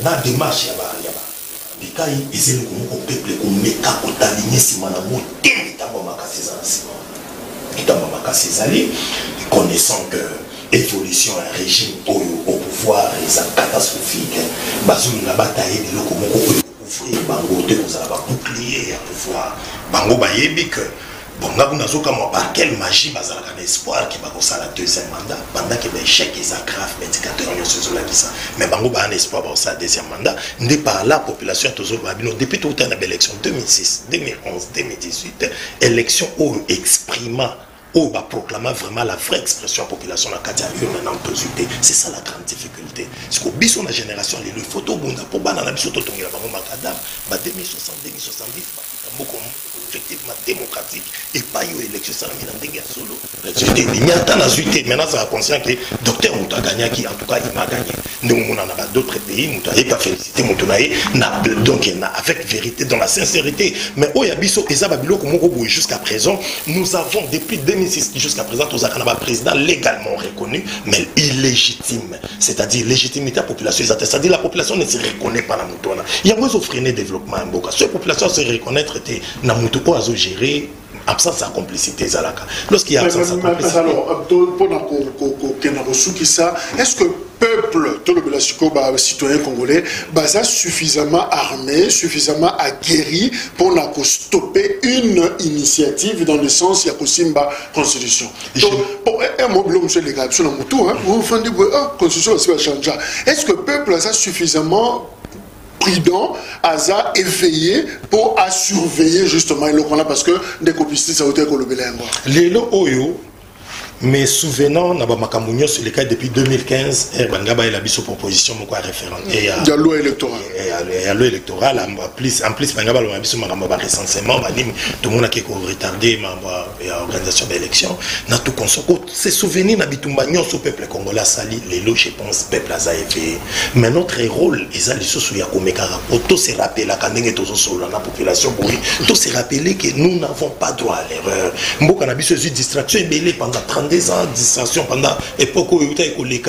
na démarche ya ba bikai ezeli ko peuple ko meka ko taligner sima na mo tamba makasi zansi kitamba makasi zali connaissant que évolution un régime au pouvoir est catastrophique bazou na bataille de loko moko ouvrir bango te kozala ba bouclier ya pouvoir bango bayebi que bon par quelle magie bazala un espoir qui va ça la deuxième mandat pendant que l'échec est grave indicateur mais bango ba un espoir pour ça deuxième mandat n'est pas la population depuis tout le temps de l'élection 2006 2011 2018 élection où exprimant où va proclamer vraiment la vraie expression de la population la c'est ça la grande difficulté parce que biso la génération les photos bunda pour banana biso to tongela bango makadam ba 2060 2070 beaucoup effectivement démocratique et pas une élection ça la ndenge ya solo il y a tant d'azité maintenant ça va conscient que docteur Mouta gagné qui en tout cas il m'a gagné nous on a d'autres pays Mouta pas félicité Mouta donc avec vérité dans la sincérité mais au yabiso et ça va bilo comme jusqu'à présent nous avons depuis 2006 jusqu'à présent tous un président légalement reconnu mais illégitime c'est-à-dire légitimité à la population c'est-à-dire la population ne se reconnaît pas la Moutona il y a besoin de freiner développement en Boka cette population se reconnaître na Moutouko à gérer absence de complicité zalaka lorsqu'il y a absence de complicité alors est-ce que peuple tout le citoyen congolais basa suffisamment armé suffisamment aguerri pour stopper une initiative dans le sens ya kosimba constitution pour un mobile monsieur les gars sur la moto vous fondez constitution va changer est-ce que peuple a suffisamment prudent, asa éveillé pour surveiller justement le qu'on a parce que des copistes ça a été colobélé les lo oyo mais souvenant na ba makamunyo sur le cas depuis 2015 bangaba il a biso proposition moko référent et il y a loi électorale et à loi électorale en plus bangaba lo biso makamba ba recensement ba nim tout monde qui ko retarder ma organisation d'élection na tout consoko c'est souvenir na bitumba nyonso peuple congolais sali les lo je pense peuple azaévé mais notre rôle ils les sous ya komekara auto se rappeler la kandenge tozo solo na population boui tout se rappeler que nous n'avons pas droit à l'erreur mboka na biso distraction ebelé pendant 32 ans de distraction pendant l'époque où il y a eu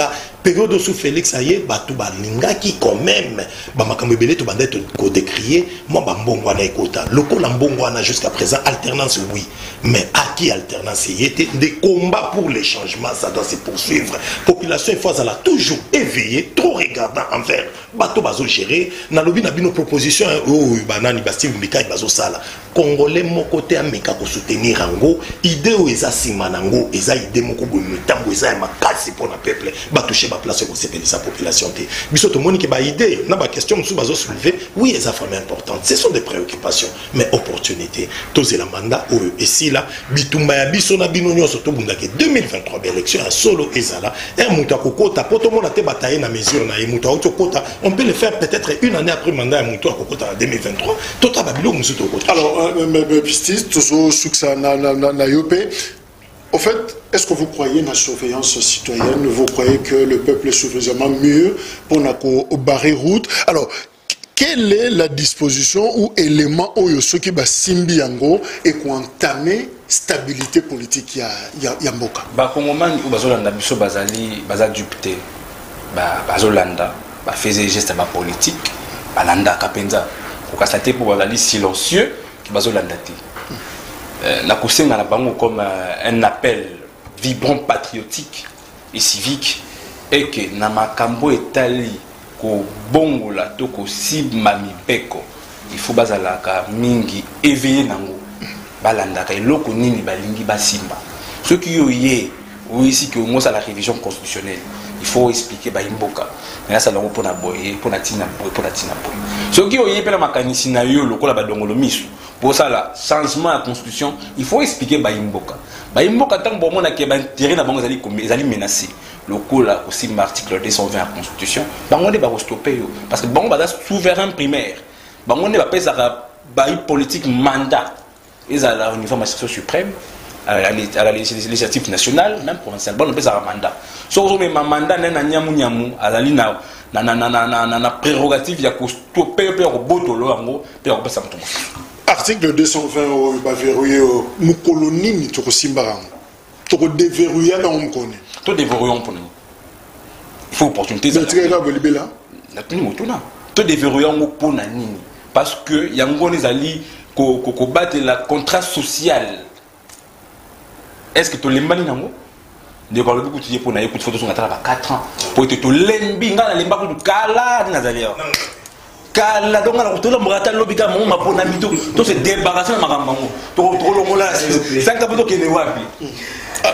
période sous Félix Aye, Batouba Lingaki quand même, Bamakamebele, tout bandit ko décrier, moi Bambongwana ekota. Loko Lambongwana jusqu'à présent, alternance oui, mais à qui alternance? Il y était des combats pour les changements, ça doit se poursuivre. Population il faut la toujours éveillée, trop regardant envers bateau bazo géré. Nalobi na bino proposition, oh banani basti mbika bazo sala. Congolais mon côté ameka ko soutenir ango, idée ou eza simanango, eza idée moko bomi tambo eza makasi pour na peuple, ba toucher ba place ko sepeli sa population té. Biso to moni ke ba idée, na ba question sou bazo soulever, oui eza vraiment importante. Ce sont des préoccupations, mais opportunités. Toze la mandat ou et si là bitumba ya biso na bino nyonso to bunda ke 2023 ba élection à solo ezala, un muta kokota poto mona te batailler na mesure na muta auto kota, on peut le faire peut-être une année après mandat ya muta kokota en 2023. Tota babilo musu to kota. Alors Pistis, toujours succès na yopé. Au fait, est-ce que vous croyez dans la surveillance citoyenne? Vous croyez que le peuple est suffisamment mûr pour barrer route? Alors, quelle est la disposition ou élément où ceux qui ba simbi yango et qu'on entamer stabilité politique ya mboka? Ba kongomani ou bazolanda biso bazali dupté. Bazolanda ba faisait geste ba politique, balanda kapenza. Ko kasate pour bazali silencieux qui bazolanda te. La kosenga na bango comme un appel vibrant patriotique et civique et que na makambo etali ko bongola to ko sibma mibeko il faut bazala ka mingi éveiller nango balanda ka eloko nini balingi basimba ceux qui yoyé ou ici que moi ça la révision constitutionnelle il faut expliquer ba imboka mais ça longo pona boye pona tina boye ceux qui yoyé pela makanisi na yo lokola badongolo misu. Pour ça, là, changement à la constitution, il faut expliquer Baïmboka. Baïmboka, tant que bon, qui est dans les menacés. Le coup là, aussi, l'article 220 de la constitution, on va stopper. Parce que bon, souverain primaire. On va faire politique mandat. Ils ont au niveau de la magistrature suprême, à la législative nationale, même provinciale. On va faire un mandat. Sauf que un mandat, à la ligne, na prérogative, il y a stopper, Article 220 au verrouillé nous colonie tu simbaram tu déverrouiller dans on connaît tu déverrouillons pour nous il faut opportunité ça tu regardes le là la tenue motuna tu déverrouillons pour nani parce que yango les ali ko battre la contrat social est-ce que tu l'embani nango de par le beaucoup tu pour na écoute photo sur 4 ans pour te lembi ngala lemba ko kala na zalia kala donc on a tout le morata lobika mon ma pona mito to se débarrasser ma maman to longola 5 ans qui ne wapi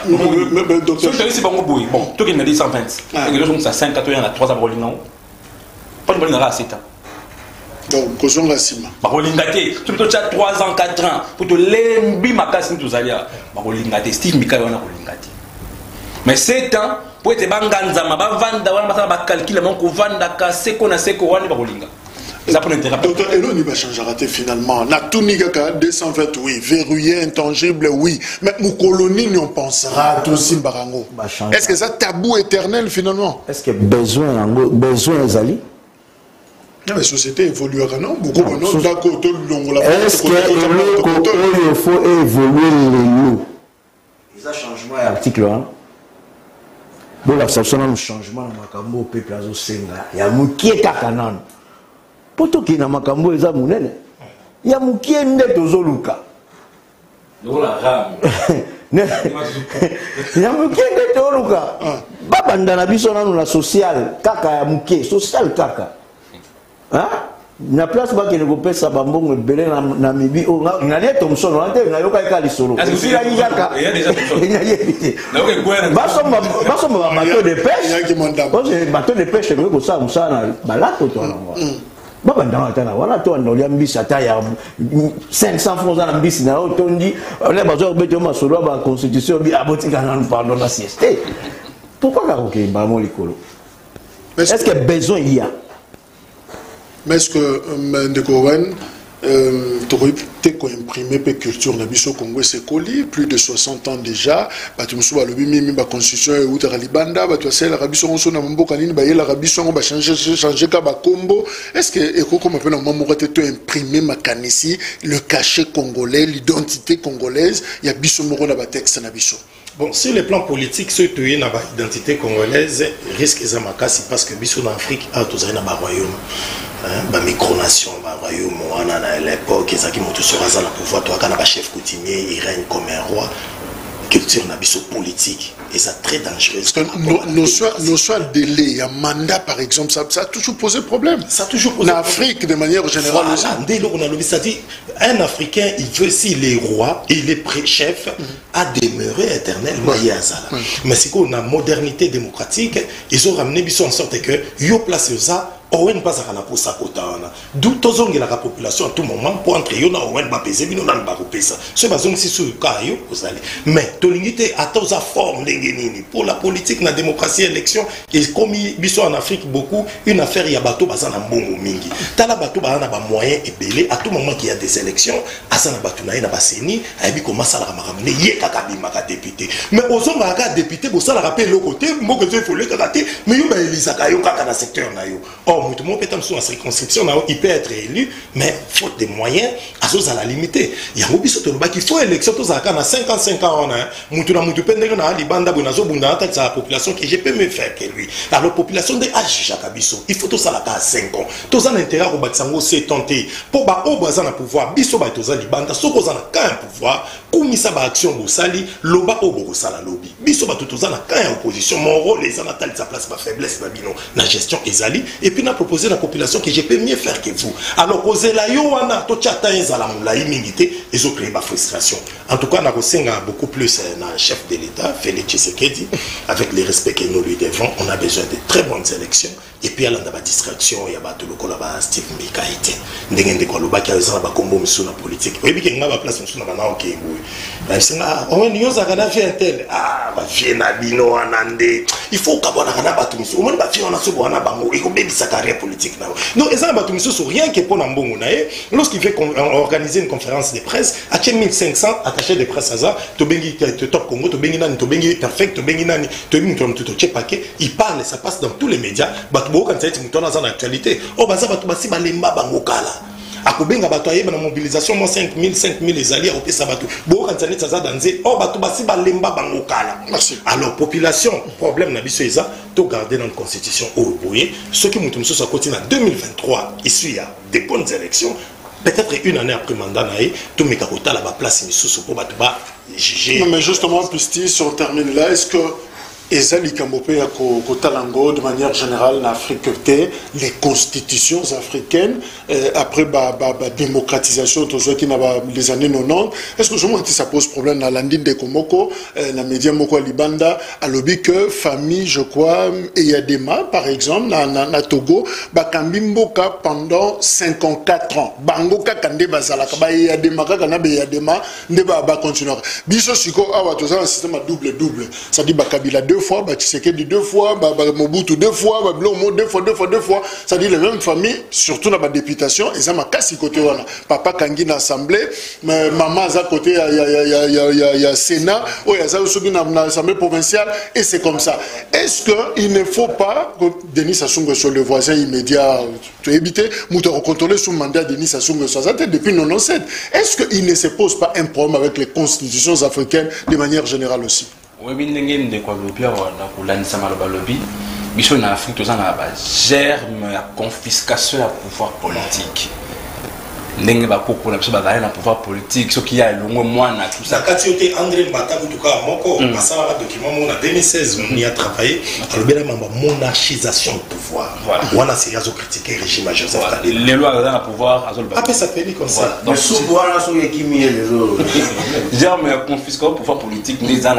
mais docteur c'est pas bon to qui n'a dit 120 et que donc ça 5 ans il y en a 3 ans rolling pas de rolling à 7 ans donc caution la cima ba rolingate tu peux 3 ans 4 ans pour te lembi makasi tout zalia ba rolingate Steve Mikayo na rolingate mais 7 ans pour être banganza ma ba vanda wana ba calculer mon ko vanda ka seko na seko wani ba rolinga. Docteur Elon, il va changer raté finalement. Natunigaka 220, oui. Verrouillé, intangible, oui. Mais mon colonie, on pensera tout Simbarango. Est-ce que ça tabou éternel finalement? Est-ce que besoin Zali? Non, mais la société évoluera, non? Beaucoup de gens d'accord, est-ce qu'il faut évoluer les lots? Il y a un changement à l'article 1. Bon, l'absorption d'un changement dans Makambo, peuple à Zosenga. Il y a un qui est kakanan. Poto ki na makambo eza munene ya mukie nde tozoluka lola ram ya mukie nde tozoluka babanda na biso nanu na social kaka ya mukie social kaka na place ba kene kopesa bambongo ebele na mibi na nie Thomson na te na yoka eka lisolo sila yaka basomba ba bateau de pêche parce que bateau de pêche ko sa musana balako to na baba ndana wana to ndolia mbisi ata ya 500 francs na mbisi na otondi les bazor beto masolo ba constitution bi abotika na pardon la sieste pourquoi ka ko ba mo likolo est-ce que besoin il y a mais est-ce que Ndekowen tu as imprimé la culture de la Congo, c'est collé, plus de 60 ans déjà. Tu me souviens, la constitution est où tu as Libanda, tu as la Rabison, on a la Rabison, on va changer le combo. Est-ce que, comme tu as imprimé ma canissi, le cachet congolais, l'identité congolaise, il y a Bissomoro dans le texte na biso. Bon, sur le plan politique, ceux qui ont l'identité congolaise risquent de makasi parce que Bissou en Afrique a tous un royaume. Ba micronation, ba royaume, à l'époque, ils ont tous sur le pouvoir, toi, quand un chef coutumier, il règne comme un roi. Culture na biso politique et ça très dangereux. Parce que nos soins de délai, un mandat par exemple, ça a toujours posé problème. Ça a toujours posé problème. En Afrique, de manière générale. Voilà, dès lors on a lobby, ça dit un Africain, il veut s'il est roi, il est chef, à demeurer éternellement. Mais c'est qu'on a modernité démocratique, ils ont ramené biso en sorte que yo place ça. Owen pas à la pour ça kotana. D'où tozongi la population à tout moment pour entrer yo na Owen ba pese bino na ba kopesa. Ce bazong si sur kayo ozali. Mais tolingité à toza forme ndengenini pour la politique na démocratie élection et comme biso en Afrique beaucoup une affaire ya bato bazana mbongo mingi. Tala bato ba na ba moyen et belé à tout moment qu'il y a des élections asana bato na ba seni ayebi comment ça la makamne ye kaka bimaka député. Mais ozonga ka député bo ça la rappel le côté mboko zo folé kaka te mais yo ba elisa kayo kaka na secteur na yo. Tout le monde peut être sur la circonscription, il peut être élu, mais faute de moyens, à la limiter. Il y a un petit peu qu'il faut élection, tout ça, à 55 ans, il la population qui je peux me faire que lui. Alors, la population de âge, il faut tout ça à 5 ans. Tout ça, l'intérêt, c'est tenté. Pour que pouvoir, biso ba toza libanda, soko za na ka pouvoir, kumisa ba action bo sali, loba obo sala lobby. Biso ba toza na ka opposition, mon rôle les anatali sa place ma faiblesse na bino, na gestion ezali et puis na proposer à la population que je peux mieux faire que vous. Alors oser la yo wana to chata ezala mulai mingité, ils ont créé ma frustration. En tout cas, na kosenga beaucoup plus un chef de l'État, Félix Tshisekedi, avec les respects que nous lui devons, on a besoin de très bonnes élections. Et puis à la distraction, il y a tout le col Steve Mikaïté. Ndengende kwa lobaki a ba kombo misu na politique. Oui, bien nga ba place misu na bana okay ngui. Ba singa on nyoza kana vie tel. Ah, ba vie na bino anande. Il faut kabona kana ba tumisu. On ba vie on a so bona bango et ko bebi sa carrière politique na. Non, eza ba tumisu sur rien que pour na mbongo na e. Lorsqu'il veut organiser une conférence de presse, à 1500 attachés de presse à to bengi top Congo, to bengi nani, to bengi perfect, to bengi nani, to bengi to check paquet, il parle, ça passe dans tous les médias. Quand c'est une actualité, oh baza batu basi balemba bangokala. Akobenga batu ayeba na mobilisation mo 5000 les alliés au pesa batu. Bo quand c'est ça danser, oh batu basi balemba bangokala. Merci. Alors population, problème na biso eza to garder dans la constitution au boye, ce qui mutu muso continue en 2023, ici il y a des bonnes élections. Peut-être une année après mandat naé, tout me la place misusu pour batu ba juger. Non mais justement Pisti, si on termine là, est-ce que Et ça, de manière générale, en Afrique, les constitutions africaines, après la démocratisation, les années 90, est-ce que ça pose problème dans l'Andine de Komoko, dans les médias Moko Libanda, à l'objet que famille, je crois, et Yadema, par exemple, dans Togo, Bakambimboka pendant 54 ans. Bangoka Kande Bazalaka, Yadema, Kanabe Yadema, Ndeba continuer. Biso Siko, un système à double. Ça dit Bakabila 2 fois, Tshisekedi 2 fois, Mobutu 2 fois, Blomo 2 fois. Ça dit les mêmes familles, surtout dans la députation, et ça m'a cassé côté wana. Papa Kangi dans l'Assemblée, maman à côté, il y a Sénat, il y a l'Assemblée provinciale, et c'est comme ça. Est-ce qu'il ne faut pas que Denis Sassou Nguesso, le voisin immédiat, tu éviter, nous te recontrôler sous mandat de Denis Sassou Nguesso, ça depuis 1997. Est-ce qu'il ne se pose pas un problème avec les constitutions africaines de manière générale aussi? Oui, mais ndenge de quoi lobby on a sama lobby biso na Afrique toza na ba germe ya confiscation ya pouvoir politique ndenge ba koko na biso ba na pouvoir politique ce qui y a longo mwana tout ça kati yote André Mbata tout cas moko passant la document mon en 2016 on y a travaillé alors bien la monarchisation de pouvoir voilà c'est raison critiquer régime à Joseph Kabila les lois dans le pouvoir azol ba après ça fait comme ça donc sous pouvoir là sous qui mis les autres germe ya confiscation pouvoir politique mais dans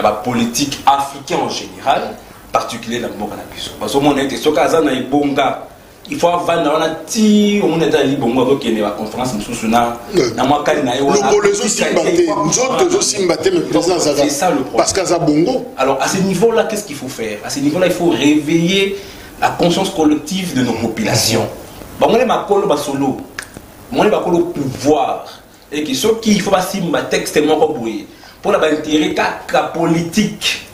la politique africaine en général, particulier dans le monde cannabis. Parce que mon était ce cas na ibonga, il faut avoir na ti on est allé bongo avec une conférence sous na moi kali na yo na c'est ça le problème parce que ça bongo. Alors à ce niveau là qu'est-ce qu'il faut faire? À ce niveau là il faut réveiller la conscience collective de nos populations. Bon on est ma kolo ba solo. On est ba kolo pouvoir et que ce qui il faut pas simba texte tellement roboué. Pour la intérêt politique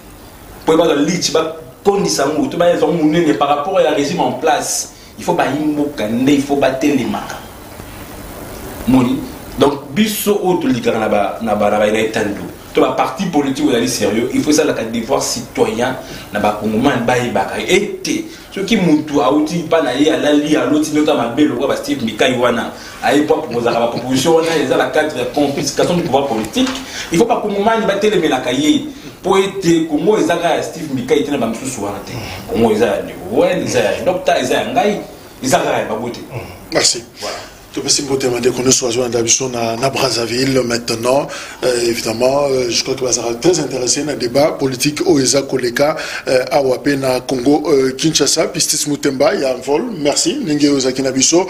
pour pas le lit ba condition tout ba les par rapport à régime en place il faut pas imokande il faut battre les marques moni donc biso auto ligara na ba etando to ba parti politique ou aller sérieux il faut ça la devoir citoyen na ba congolais ba ibaka été ce qui muntu auti pa na ye alali à l'autre nota mabelo kwa ba Steve Mikai wana aïe pas pour la proposition on a la cadre de confiscation du pouvoir politique il faut pas que congolais ba télé la cahier pour être Congo ezaka Steve Mikai était na ba msusu wana te Congo ezaka ni ouais ezaka docteur ezaka ngai ezaka ba bote merci voilà. Je peux demander qu'on soit à Brazzaville maintenant. Évidemment, je crois que ça sera très intéressant dans le débat politique au ESA Koleka à Wapé, na Congo, Kinshasa, Pistis Moutemba, il y a un vol. Merci. Ninge Ozaki Nabiso,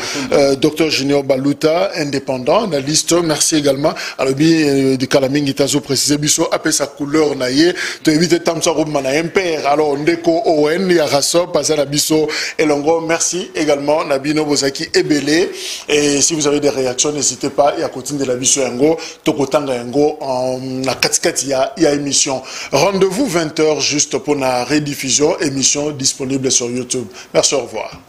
Dr Junior Baluta, indépendant, analyste. Merci également. À l'objet du Kalaming Itazo précisé, Biso, après sa couleur naïe, tu évites Tamsa Roubmana, impère. Alors, Ndeko Owen, Yarasso, passé à Biso et Longo. Merci également, Nabino Bozaki Ebele. Et si vous avez des réactions, n'hésitez pas. Il y a Kotine de la Bisso Yango, Tokotanga Yango, en la 4 il y a émission. Rendez-vous 20h juste pour la rediffusion, émission disponible sur YouTube. Merci, au revoir.